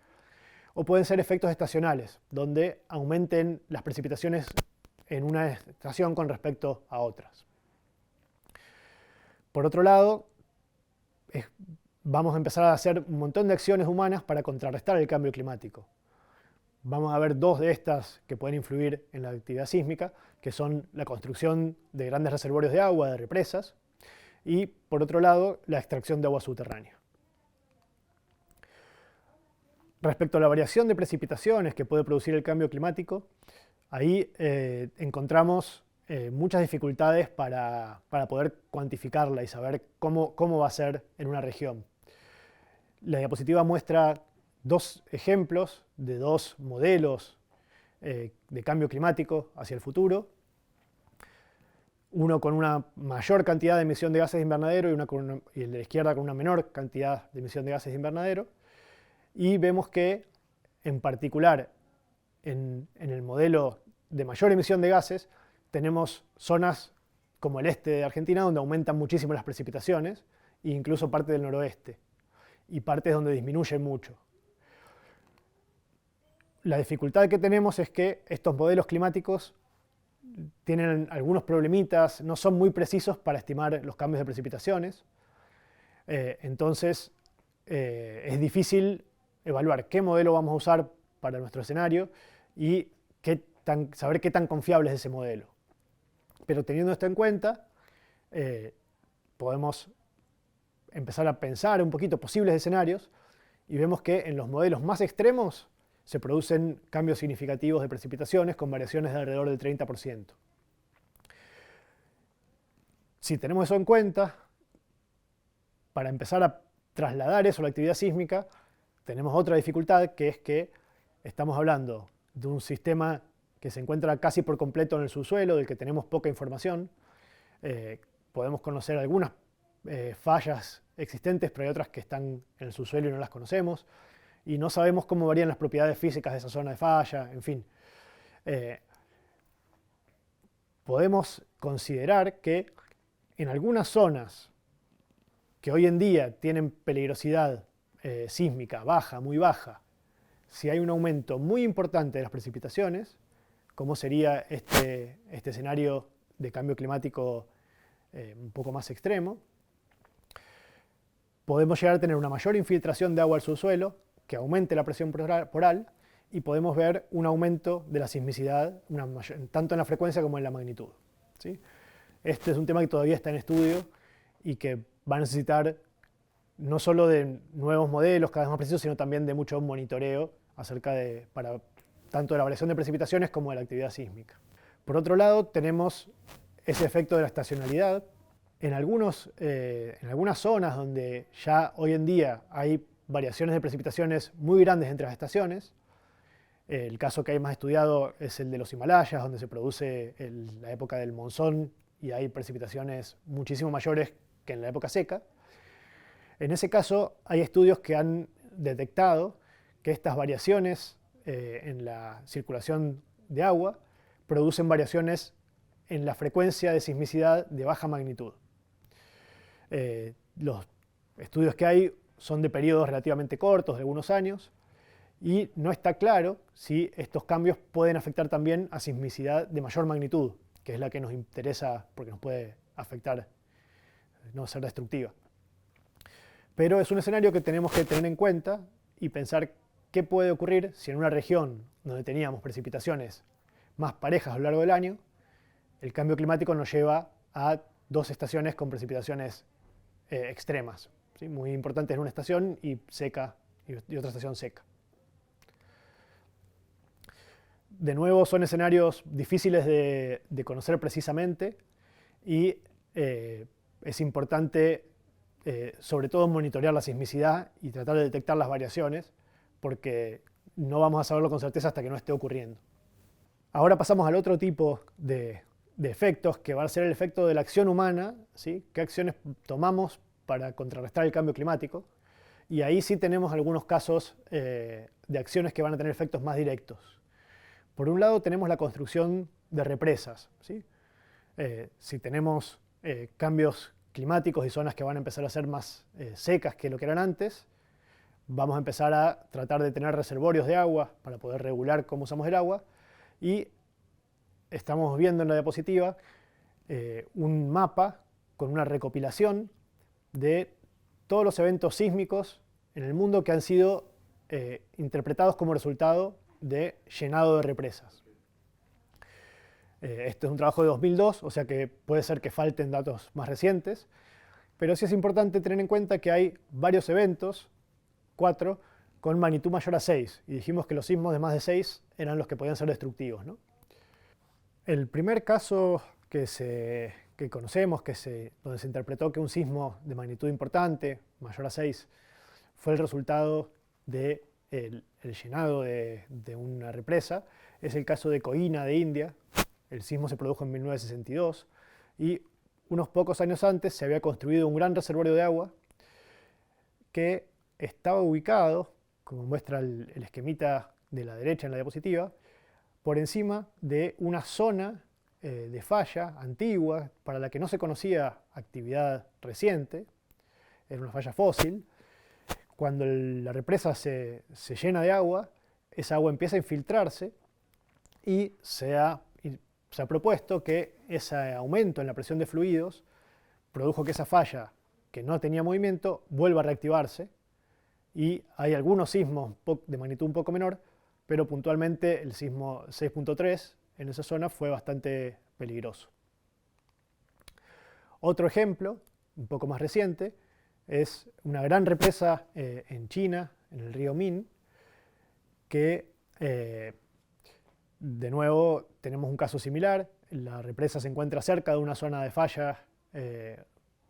o pueden ser efectos estacionales, donde aumenten las precipitaciones en una estación con respecto a otras. Por otro lado, vamos a empezar a hacer un montón de acciones humanas para contrarrestar el cambio climático. Vamos a ver dos de estas que pueden influir en la actividad sísmica, que son la construcción de grandes reservorios de agua, de represas, y por otro lado, la extracción de agua subterránea. Respecto a la variación de precipitaciones que puede producir el cambio climático, ahí encontramos muchas dificultades para poder cuantificarla y saber cómo va a ser en una región. La diapositiva muestra dos ejemplos de dos modelos de cambio climático hacia el futuro. Uno con una mayor cantidad de emisión de gases de invernadero y el de la izquierda con una menor cantidad de emisión de gases de invernadero. Y vemos que, en particular, en el modelo de mayor emisión de gases, tenemos zonas como el este de Argentina donde aumentan muchísimo las precipitaciones, e incluso parte del noroeste, y partes donde disminuyen mucho. La dificultad que tenemos es que estos modelos climáticos tienen algunos problemitas, no son muy precisos para estimar los cambios de precipitaciones. Entonces, es difícil evaluar qué modelo vamos a usar para nuestro escenario y saber qué tan confiable es ese modelo. Pero teniendo esto en cuenta, podemos empezar a pensar un poquito posibles escenarios y vemos que en los modelos más extremos se producen cambios significativos de precipitaciones con variaciones de alrededor del 30%. Si tenemos eso en cuenta, para empezar a trasladar eso a la actividad sísmica, tenemos otra dificultad, que es que estamos hablando de un sistema que se encuentra casi por completo en el subsuelo, del que tenemos poca información. Podemos conocer algunas fallas existentes, pero hay otras que están en el subsuelo y no las conocemos. Y no sabemos cómo varían las propiedades físicas de esa zona de falla, en fin. Podemos considerar que en algunas zonas que hoy en día tienen peligrosidad sísmica baja, muy baja, si hay un aumento muy importante de las precipitaciones, como sería este escenario de cambio climático un poco más extremo, podemos llegar a tener una mayor infiltración de agua al subsuelo, que aumente la presión poral, y podemos ver un aumento de la sismicidad, tanto en la frecuencia como en la magnitud, ¿sí? Este es un tema que todavía está en estudio y que va a necesitar no solo de nuevos modelos cada vez más precisos, sino también de mucho monitoreo para tanto de la variación de precipitaciones como de la actividad sísmica. Por otro lado, tenemos ese efecto de la estacionalidad. En algunas zonas donde ya hoy en día hay variaciones de precipitaciones muy grandes entre las estaciones, el caso que hay más estudiado es el de los Himalayas, donde se produce la época del monzón y hay precipitaciones muchísimo mayores que en la época seca. En ese caso hay estudios que han detectado que estas variaciones en la circulación de agua producen variaciones en la frecuencia de sismicidad de baja magnitud. Los estudios que hay son de periodos relativamente cortos, de algunos años, y no está claro si estos cambios pueden afectar también a sismicidad de mayor magnitud, que es la que nos interesa porque nos puede afectar, no ser destructiva. Pero es un escenario que tenemos que tener en cuenta y pensar qué puede ocurrir si en una región donde teníamos precipitaciones más parejas a lo largo del año, el cambio climático nos lleva a dos estaciones con precipitaciones extremas, ¿sí? Muy importantes en una estación y seca y otra estación seca. De nuevo, son escenarios difíciles de conocer precisamente y es importante sobre todo monitorear la sismicidad y tratar de detectar las variaciones, porque no vamos a saberlo con certeza hasta que no esté ocurriendo. Ahora pasamos al otro tipo de efectos, que va a ser el efecto de la acción humana, ¿sí? ¿Qué acciones tomamos para contrarrestar el cambio climático? Y ahí sí tenemos algunos casos de acciones que van a tener efectos más directos. Por un lado tenemos la construcción de represas, ¿sí? Si tenemos cambios climáticos y zonas que van a empezar a ser más secas que lo que eran antes, vamos a empezar a tratar de tener reservorios de agua para poder regular cómo usamos el agua, y estamos viendo en la diapositiva un mapa con una recopilación de todos los eventos sísmicos en el mundo que han sido interpretados como resultado de llenado de represas. Este es un trabajo de 2002, o sea que puede ser que falten datos más recientes, pero sí es importante tener en cuenta que hay varios eventos, 4, con magnitud mayor a 6, y dijimos que los sismos de más de 6 eran los que podían ser destructivos, ¿no? El primer caso que conocemos, donde se interpretó que un sismo de magnitud importante, mayor a 6, fue el resultado del llenado de una represa, es el caso de Koina de India. El sismo se produjo en 1962 y unos pocos años antes se había construido un gran reservorio de agua que estaba ubicado, como muestra el esquemita de la derecha en la diapositiva, por encima de una zona de falla antigua para la que no se conocía actividad reciente, era una falla fósil. Cuando la represa se llena de agua, esa agua empieza a infiltrarse y se ha propuesto que ese aumento en la presión de fluidos produjo que esa falla, que no tenía movimiento, vuelva a reactivarse. Y hay algunos sismos de magnitud un poco menor, pero puntualmente el sismo 6.3 en esa zona fue bastante peligroso. Otro ejemplo, un poco más reciente, es una gran represa en China, en el río Min, que de nuevo tenemos un caso similar. La represa se encuentra cerca de una zona de falla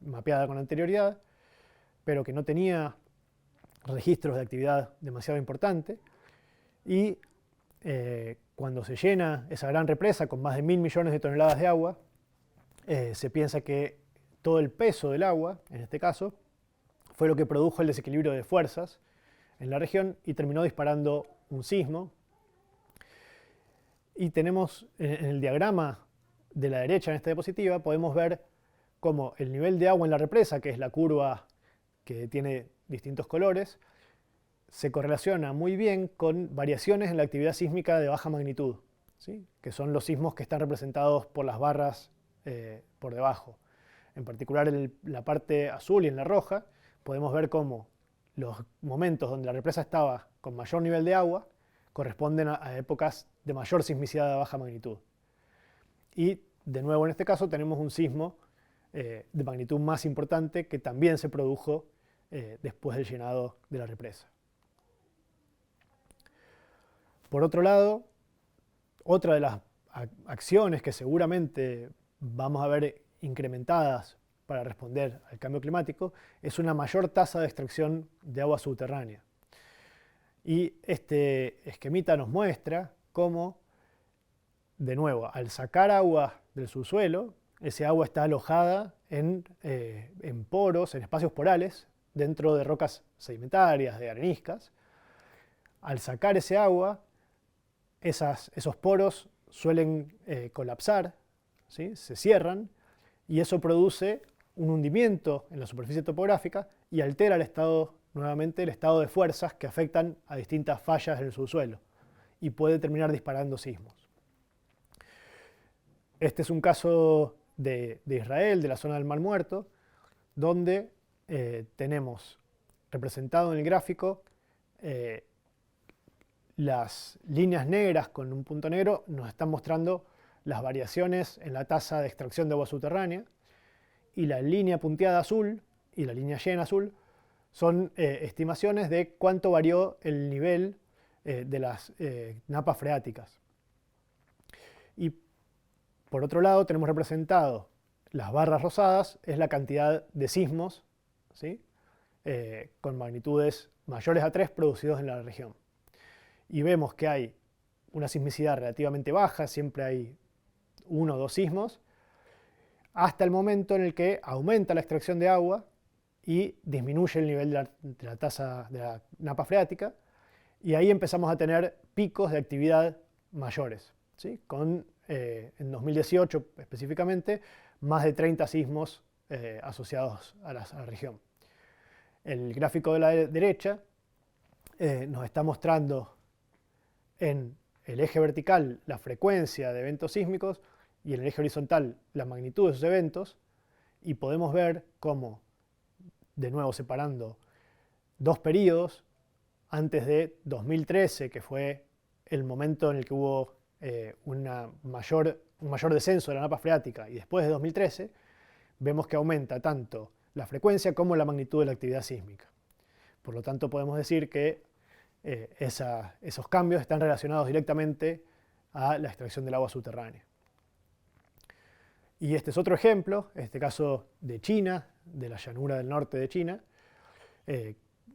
mapeada con anterioridad, pero que no tenía registros de actividad demasiado importante. Y cuando se llena esa gran represa con más de 1.000 millones de toneladas de agua, se piensa que todo el peso del agua, en este caso, fue lo que produjo el desequilibrio de fuerzas en la región y terminó disparando un sismo. Y tenemos en el diagrama de la derecha en esta diapositiva, podemos ver cómo el nivel de agua en la represa, que es la curva que tiene distintos colores, se correlaciona muy bien con variaciones en la actividad sísmica de baja magnitud, ¿sí? Que son los sismos que están representados por las barras por debajo. En particular en la parte azul y en la roja, podemos ver cómo los momentos donde la represa estaba con mayor nivel de agua corresponden a épocas de mayor sismicidad de baja magnitud. Y de nuevo en este caso tenemos un sismo de magnitud más importante que también se produjo después del llenado de la represa. Por otro lado, otra de las acciones que seguramente vamos a ver incrementadas para responder al cambio climático es una mayor tasa de extracción de agua subterránea. Y este esquemita nos muestra cómo, de nuevo, al sacar agua del subsuelo, ese agua está alojada en poros, en espacios porales, dentro de rocas sedimentarias, de areniscas. Al sacar ese agua, esos poros suelen colapsar, ¿sí? Se cierran, y eso produce un hundimiento en la superficie topográfica y altera nuevamente el estado de fuerzas que afectan a distintas fallas en el subsuelo y puede terminar disparando sismos. Este es un caso de Israel, de la zona del Mar Muerto, donde tenemos representado en el gráfico las líneas negras con un punto negro nos están mostrando las variaciones en la tasa de extracción de agua subterránea, y la línea punteada azul y la línea llena azul son estimaciones de cuánto varió el nivel de las napas freáticas. Y por otro lado tenemos representado las barras rosadas, es la cantidad de sismos, ¿sí? Con magnitudes mayores a 3 producidos en la región. Y vemos que hay una sismicidad relativamente baja, siempre hay 1 o 2 sismos, hasta el momento en el que aumenta la extracción de agua y disminuye el nivel de la tasa de la napa freática, y ahí empezamos a tener picos de actividad mayores, ¿sí? En 2018 específicamente, más de 30 sismos asociados a la región. El gráfico de la derecha nos está mostrando en el eje vertical la frecuencia de eventos sísmicos y en el eje horizontal la magnitud de esos eventos, y podemos ver cómo, de nuevo separando dos periodos, antes de 2013, que fue el momento en el que hubo un mayor descenso de la napa freática, y después de 2013, vemos que aumenta tanto la frecuencia como la magnitud de la actividad sísmica. Por lo tanto, podemos decir que esos cambios están relacionados directamente a la extracción del agua subterránea. Y este es otro ejemplo, en este caso de China, de la llanura del norte de China,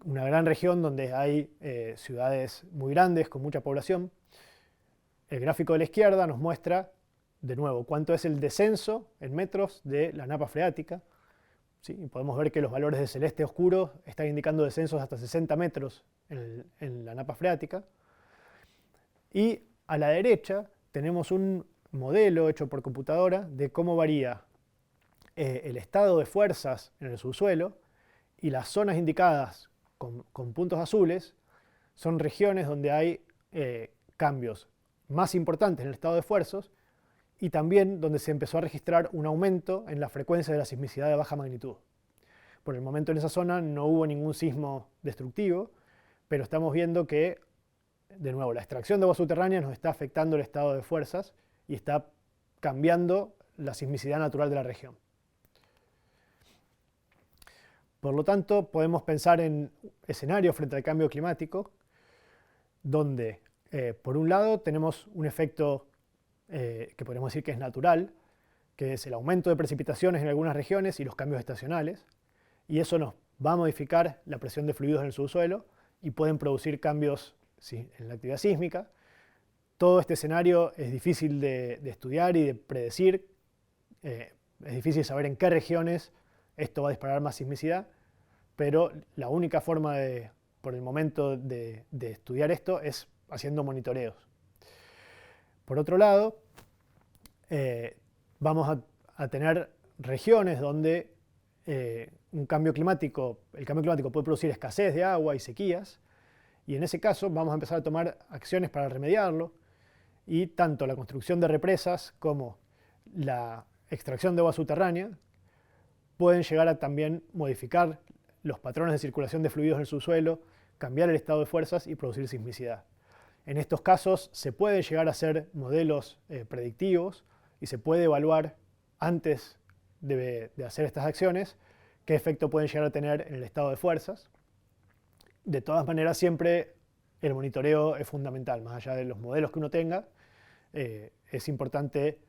una gran región donde hay ciudades muy grandes con mucha población. El gráfico de la izquierda nos muestra, de nuevo, cuánto es el descenso en metros de la napa freática. ¿Sí? Y podemos ver que los valores de celeste oscuro están indicando descensos hasta 60 metros en la napa freática. Y a la derecha tenemos un modelo hecho por computadora de cómo varía el estado de fuerzas en el subsuelo, y las zonas indicadas con puntos azules son regiones donde hay cambios más importantes en el estado de fuerzas y también donde se empezó a registrar un aumento en la frecuencia de la sismicidad de baja magnitud. Por el momento en esa zona no hubo ningún sismo destructivo, pero estamos viendo que, de nuevo, la extracción de agua subterránea nos está afectando el estado de fuerzas y está cambiando la sismicidad natural de la región. Por lo tanto, podemos pensar en escenarios frente al cambio climático, donde, por un lado, tenemos un efecto que podemos decir que es natural, que es el aumento de precipitaciones en algunas regiones y los cambios estacionales, y eso nos va a modificar la presión de fluidos en el subsuelo y pueden producir cambios en la actividad sísmica. Todo este escenario es difícil de estudiar y de predecir, es difícil saber en qué regiones esto va a disparar más sismicidad, pero la única forma por el momento de estudiar esto es haciendo monitoreos. Por otro lado, vamos a tener regiones donde el cambio climático puede producir escasez de agua y sequías, y en ese caso vamos a empezar a tomar acciones para remediarlo, y tanto la construcción de represas como la extracción de agua subterránea pueden llegar a también modificar los patrones de circulación de fluidos en el subsuelo, cambiar el estado de fuerzas y producir sismicidad. En estos casos se puede llegar a hacer modelos predictivos y se puede evaluar antes de hacer estas acciones qué efecto pueden llegar a tener en el estado de fuerzas. De todas maneras, siempre el monitoreo es fundamental, más allá de los modelos que uno tenga, es importante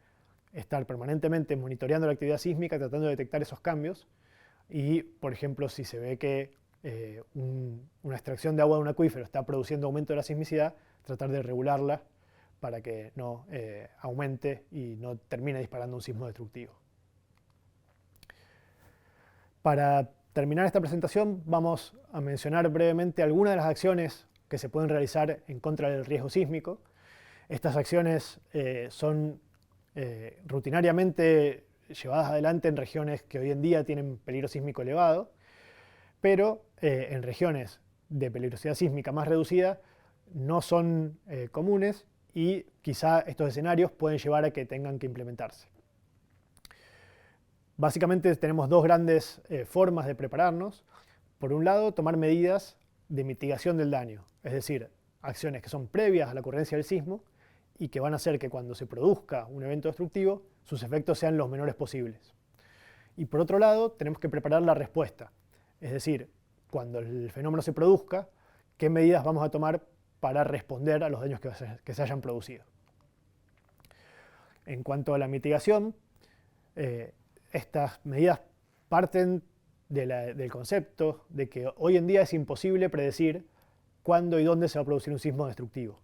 estar permanentemente monitoreando la actividad sísmica, tratando de detectar esos cambios, y, por ejemplo, si se ve que una extracción de agua de un acuífero está produciendo aumento de la sismicidad, tratar de regularla para que no aumente y no termine disparando un sismo destructivo. Para terminar esta presentación, vamos a mencionar brevemente algunas de las acciones que se pueden realizar en contra del riesgo sísmico. Estas acciones son rutinariamente llevadas adelante en regiones que hoy en día tienen peligro sísmico elevado, pero en regiones de peligrosidad sísmica más reducida no son comunes y quizá estos escenarios pueden llevar a que tengan que implementarse. Básicamente tenemos dos grandes formas de prepararnos. Por un lado, tomar medidas de mitigación del daño, es decir, acciones que son previas a la ocurrencia del sismo y que van a hacer que cuando se produzca un evento destructivo, sus efectos sean los menores posibles. Y por otro lado, tenemos que preparar la respuesta, es decir, cuando el fenómeno se produzca, qué medidas vamos a tomar para responder a los daños que se hayan producido. En cuanto a la mitigación, estas medidas parten del concepto de que hoy en día es imposible predecir cuándo y dónde se va a producir un sismo destructivo.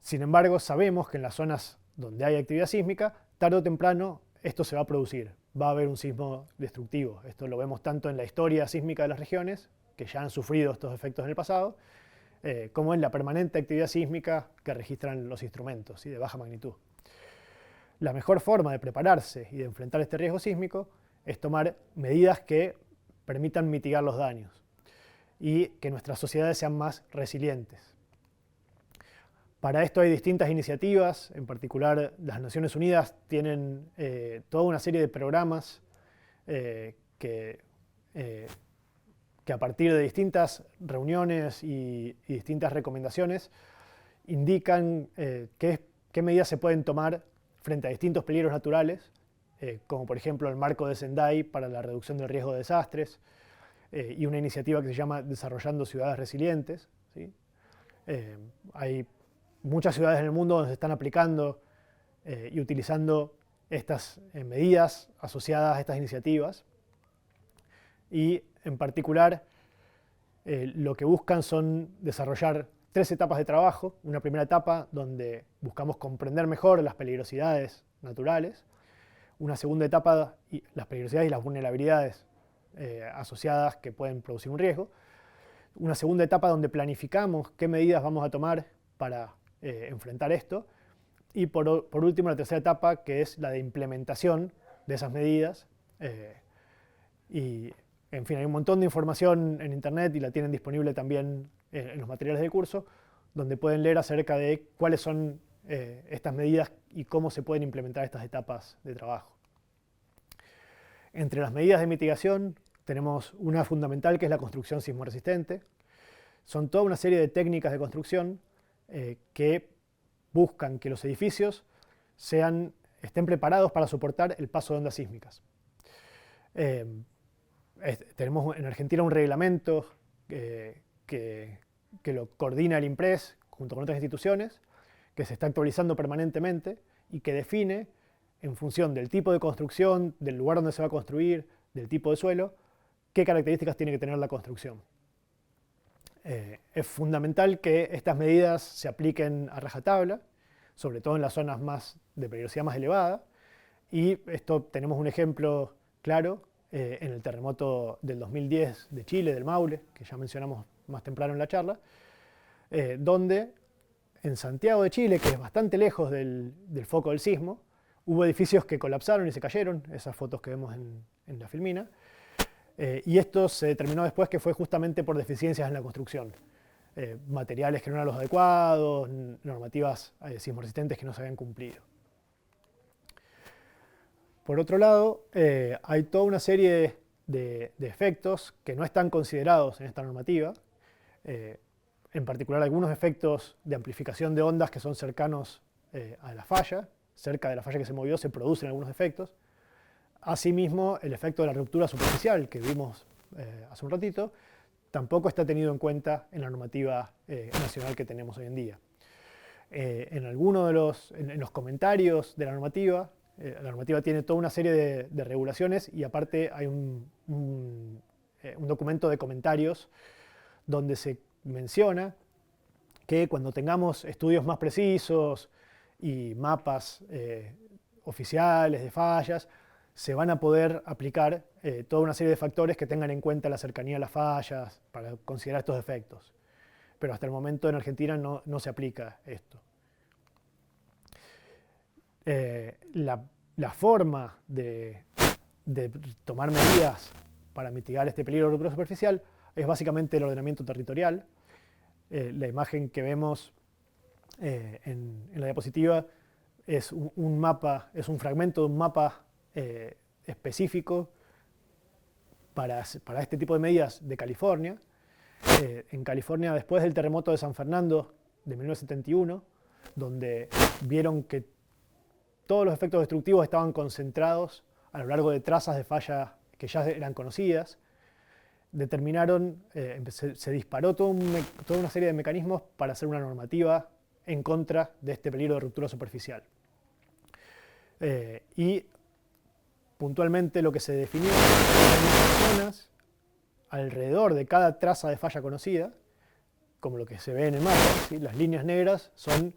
Sin embargo, sabemos que en las zonas donde hay actividad sísmica, tarde o temprano esto se va a producir. Va a haber un sismo destructivo. Esto lo vemos tanto en la historia sísmica de las regiones, que ya han sufrido estos efectos en el pasado, como en la permanente actividad sísmica que registran los instrumentos, ¿sí?, de baja magnitud. La mejor forma de prepararse y de enfrentar este riesgo sísmico es tomar medidas que permitan mitigar los daños y que nuestras sociedades sean más resilientes. Para esto hay distintas iniciativas, en particular las Naciones Unidas tienen toda una serie de programas que a partir de distintas reuniones y distintas recomendaciones indican qué medidas se pueden tomar frente a distintos peligros naturales, como por ejemplo el marco de Sendai para la reducción del riesgo de desastres, y una iniciativa que se llama Desarrollando Ciudades Resilientes, ¿sí? Hay muchas ciudades en el mundo donde se están aplicando y utilizando estas medidas asociadas a estas iniciativas y en particular lo que buscan son desarrollar 3 etapas de trabajo. Una primera etapa donde buscamos comprender mejor las peligrosidades naturales. Una segunda etapa, las peligrosidades y las vulnerabilidades asociadas que pueden producir un riesgo. Una segunda etapa donde planificamos qué medidas vamos a tomar para enfrentar esto. Y por último, la tercera etapa, que es la de implementación de esas medidas. Y, en fin, hay un montón de información en Internet y la tienen disponible también en los materiales del curso, donde pueden leer acerca de cuáles son estas medidas y cómo se pueden implementar estas etapas de trabajo. Entre las medidas de mitigación tenemos una fundamental que es la construcción sismorresistente. Son toda una serie de técnicas de construcción que buscan que los edificios estén preparados para soportar el paso de ondas sísmicas. Tenemos en Argentina un reglamento que lo coordina el INPRES junto con otras instituciones, que se está actualizando permanentemente y que define, en función del tipo de construcción, del lugar donde se va a construir, del tipo de suelo, qué características tiene que tener la construcción. Es fundamental que estas medidas se apliquen a rajatabla, sobre todo en las zonas de peligrosidad más elevada, y esto tenemos un ejemplo claro en el terremoto del 2010 de Chile, del Maule, que ya mencionamos más temprano en la charla, donde en Santiago de Chile, que es bastante lejos del foco del sismo, hubo edificios que colapsaron y se cayeron, esas fotos que vemos en la filmina, y esto se determinó después que fue justamente por deficiencias en la construcción. Materiales que no eran los adecuados, normativas sismoresistentes que no se habían cumplido. Por otro lado, hay toda una serie de efectos que no están considerados en esta normativa, en particular algunos efectos de amplificación de ondas que son cercanos a la falla. Cerca de la falla que se movió se producen algunos efectos. Asimismo, el efecto de la ruptura superficial que vimos hace un ratito tampoco está tenido en cuenta en la normativa nacional que tenemos hoy en día. En los comentarios de la normativa tiene toda una serie de regulaciones y aparte hay un documento de comentarios donde se menciona que cuando tengamos estudios más precisos y mapas oficiales de fallas, se van a poder aplicar toda una serie de factores que tengan en cuenta la cercanía a las fallas para considerar estos efectos. Pero hasta el momento en Argentina no se aplica esto. La forma de tomar medidas para mitigar este peligro de ruptura superficial es básicamente el ordenamiento territorial. La imagen que vemos en la diapositiva es un mapa, es un fragmento de un mapa específico para este tipo de medidas de California. En California, después del terremoto de San Fernando de 1971, donde vieron que todos los efectos destructivos estaban concentrados a lo largo de trazas de falla que ya eran conocidas, se disparó toda una serie de mecanismos para hacer una normativa en contra de este peligro de ruptura superficial. Y puntualmente lo que se definió eran zonas alrededor de cada traza de falla conocida, como lo que se ve en el mapa, ¿sí? Las líneas negras son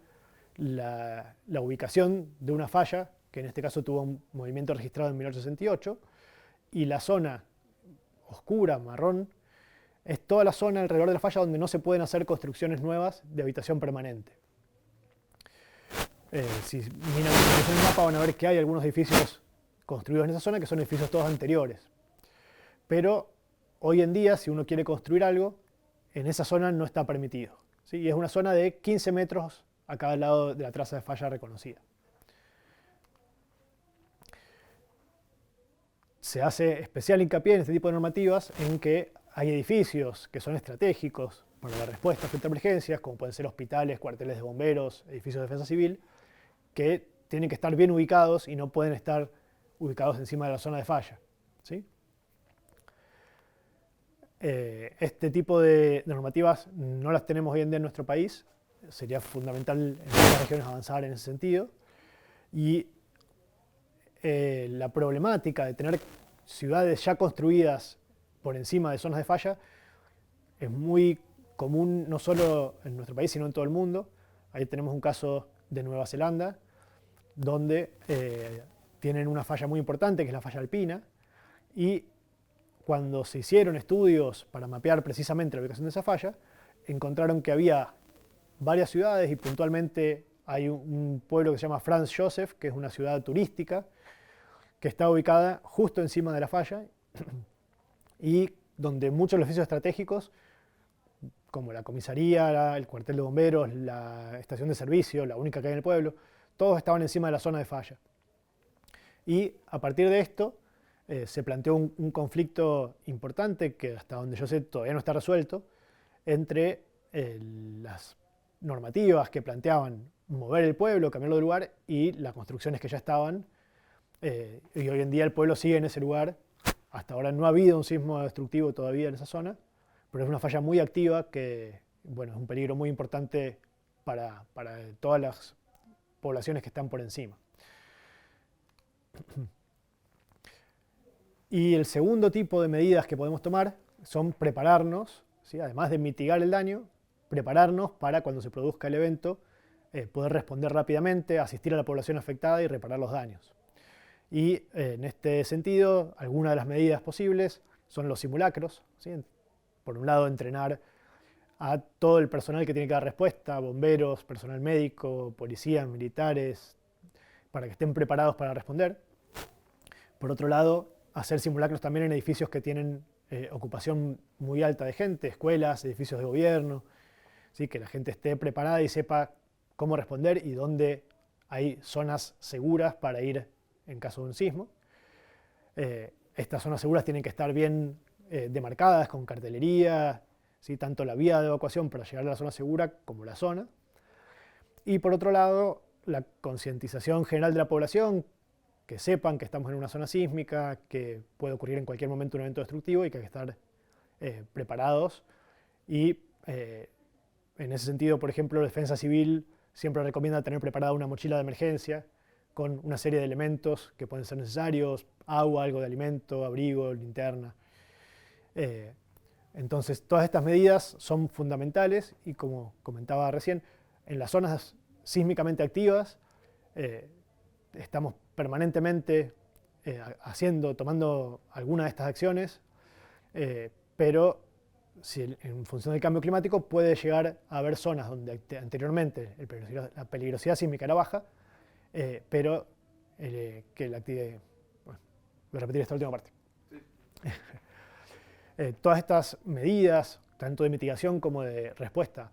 la ubicación de una falla, que en este caso tuvo un movimiento registrado en 1868, y la zona oscura, marrón, es toda la zona alrededor de la falla donde no se pueden hacer construcciones nuevas de habitación permanente. Si miran el mapa van a ver que hay algunos edificios construidos en esa zona que son edificios todos anteriores. Pero hoy en día, si uno quiere construir algo, en esa zona no está permitido, ¿sí? Y es una zona de 15 metros a cada lado de la traza de falla reconocida. Se hace especial hincapié en este tipo de normativas en que hay edificios que son estratégicos para la respuesta frente a emergencias, como pueden ser hospitales, cuarteles de bomberos, edificios de defensa civil, que tienen que estar bien ubicados y no pueden estar ubicados encima de la zona de falla, ¿sí? Este tipo de normativas no las tenemos hoy en día en nuestro país. Sería fundamental en muchas regiones avanzar en ese sentido. Y la problemática de tener ciudades ya construidas por encima de zonas de falla es muy común no solo en nuestro país, sino en todo el mundo. Ahí tenemos un caso de Nueva Zelanda, donde tienen una falla muy importante, que es la falla alpina, y cuando se hicieron estudios para mapear precisamente la ubicación de esa falla, encontraron que había varias ciudades y puntualmente hay un pueblo que se llama Franz Joseph, que es una ciudad turística, que está ubicada justo encima de la falla y donde muchos de los edificios estratégicos, como la comisaría, el cuartel de bomberos, la estación de servicio, la única que hay en el pueblo, todos estaban encima de la zona de falla. Y a partir de esto se planteó un conflicto importante que hasta donde yo sé todavía no está resuelto entre las normativas que planteaban mover el pueblo, cambiarlo de lugar y las construcciones que ya estaban. Y hoy en día el pueblo sigue en ese lugar. Hasta ahora no ha habido un sismo destructivo todavía en esa zona, pero es una falla muy activa que, bueno, es un peligro muy importante para todas las poblaciones que están por encima. Y el segundo tipo de medidas que podemos tomar son prepararnos, ¿sí? Además de mitigar el daño, prepararnos para cuando se produzca el evento poder responder rápidamente, asistir a la población afectada y reparar los daños. Y en este sentido, algunas de las medidas posibles son los simulacros, ¿sí? Por un lado, entrenar a todo el personal que tiene que dar respuesta, bomberos, personal médico, policías, militares, para que estén preparados para responder. Por otro lado, hacer simulacros también en edificios que tienen ocupación muy alta de gente, escuelas, edificios de gobierno, ¿sí? Que la gente esté preparada y sepa cómo responder y dónde hay zonas seguras para ir en caso de un sismo. Estas zonas seguras tienen que estar bien demarcadas con cartelería, ¿sí? Tanto la vía de evacuación para llegar a la zona segura como la zona. Y por otro lado, la concientización general de la población, que sepan que estamos en una zona sísmica, que puede ocurrir en cualquier momento un evento destructivo y que hay que estar preparados. Y en ese sentido, por ejemplo, Defensa Civil siempre recomienda tener preparada una mochila de emergencia con una serie de elementos que pueden ser necesarios, agua, algo de alimento, abrigo, linterna. Entonces, todas estas medidas son fundamentales y, como comentaba recién, en las zonas sísmicamente activas estamos permanentemente tomando alguna de estas acciones, pero si en función del cambio climático puede llegar a haber zonas donde anteriormente la peligrosidad sísmica era baja, pero que la actividad... Bueno, voy a repetir esta última parte. Sí. Todas estas medidas, tanto de mitigación como de respuesta,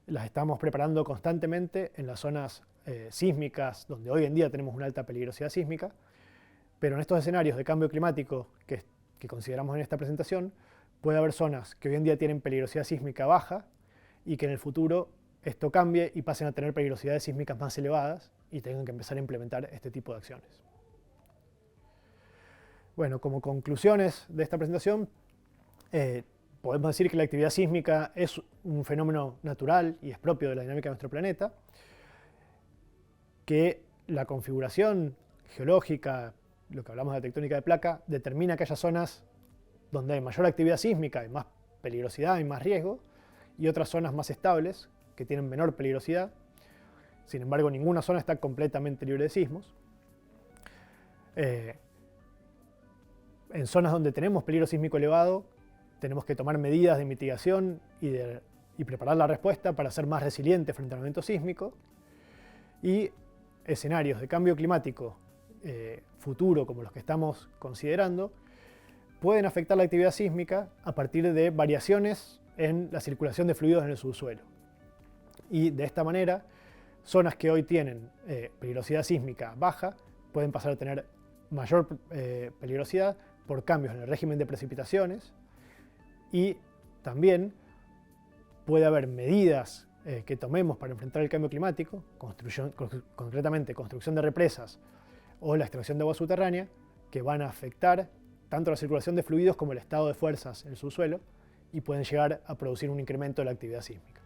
las estamos preparando constantemente en las zonas sísmicas, donde hoy en día tenemos una alta peligrosidad sísmica, pero en estos escenarios de cambio climático que consideramos en esta presentación, puede haber zonas que hoy en día tienen peligrosidad sísmica baja y que en el futuro esto cambie y pasen a tener peligrosidades sísmicas más elevadas y tengan que empezar a implementar este tipo de acciones. Bueno, como conclusiones de esta presentación, podemos decir que la actividad sísmica es un fenómeno natural y es propio de la dinámica de nuestro planeta, que la configuración geológica, lo que hablamos de tectónica de placa, determina que haya zonas donde hay mayor actividad sísmica, hay más peligrosidad y más riesgo, y otras zonas más estables, que tienen menor peligrosidad. Sin embargo, ninguna zona está completamente libre de sismos. En zonas donde tenemos peligro sísmico elevado, tenemos que tomar medidas de mitigación y preparar la respuesta para ser más resiliente frente al evento sísmico. Y escenarios de cambio climático futuro, como los que estamos considerando, pueden afectar la actividad sísmica a partir de variaciones en la circulación de fluidos en el subsuelo. Y de esta manera, zonas que hoy tienen peligrosidad sísmica baja pueden pasar a tener mayor peligrosidad por cambios en el régimen de precipitaciones, y también puede haber medidas que tomemos para enfrentar el cambio climático, concretamente construcción de represas o la extracción de agua subterránea, que van a afectar tanto la circulación de fluidos como el estado de fuerzas en el subsuelo y pueden llegar a producir un incremento de la actividad sísmica.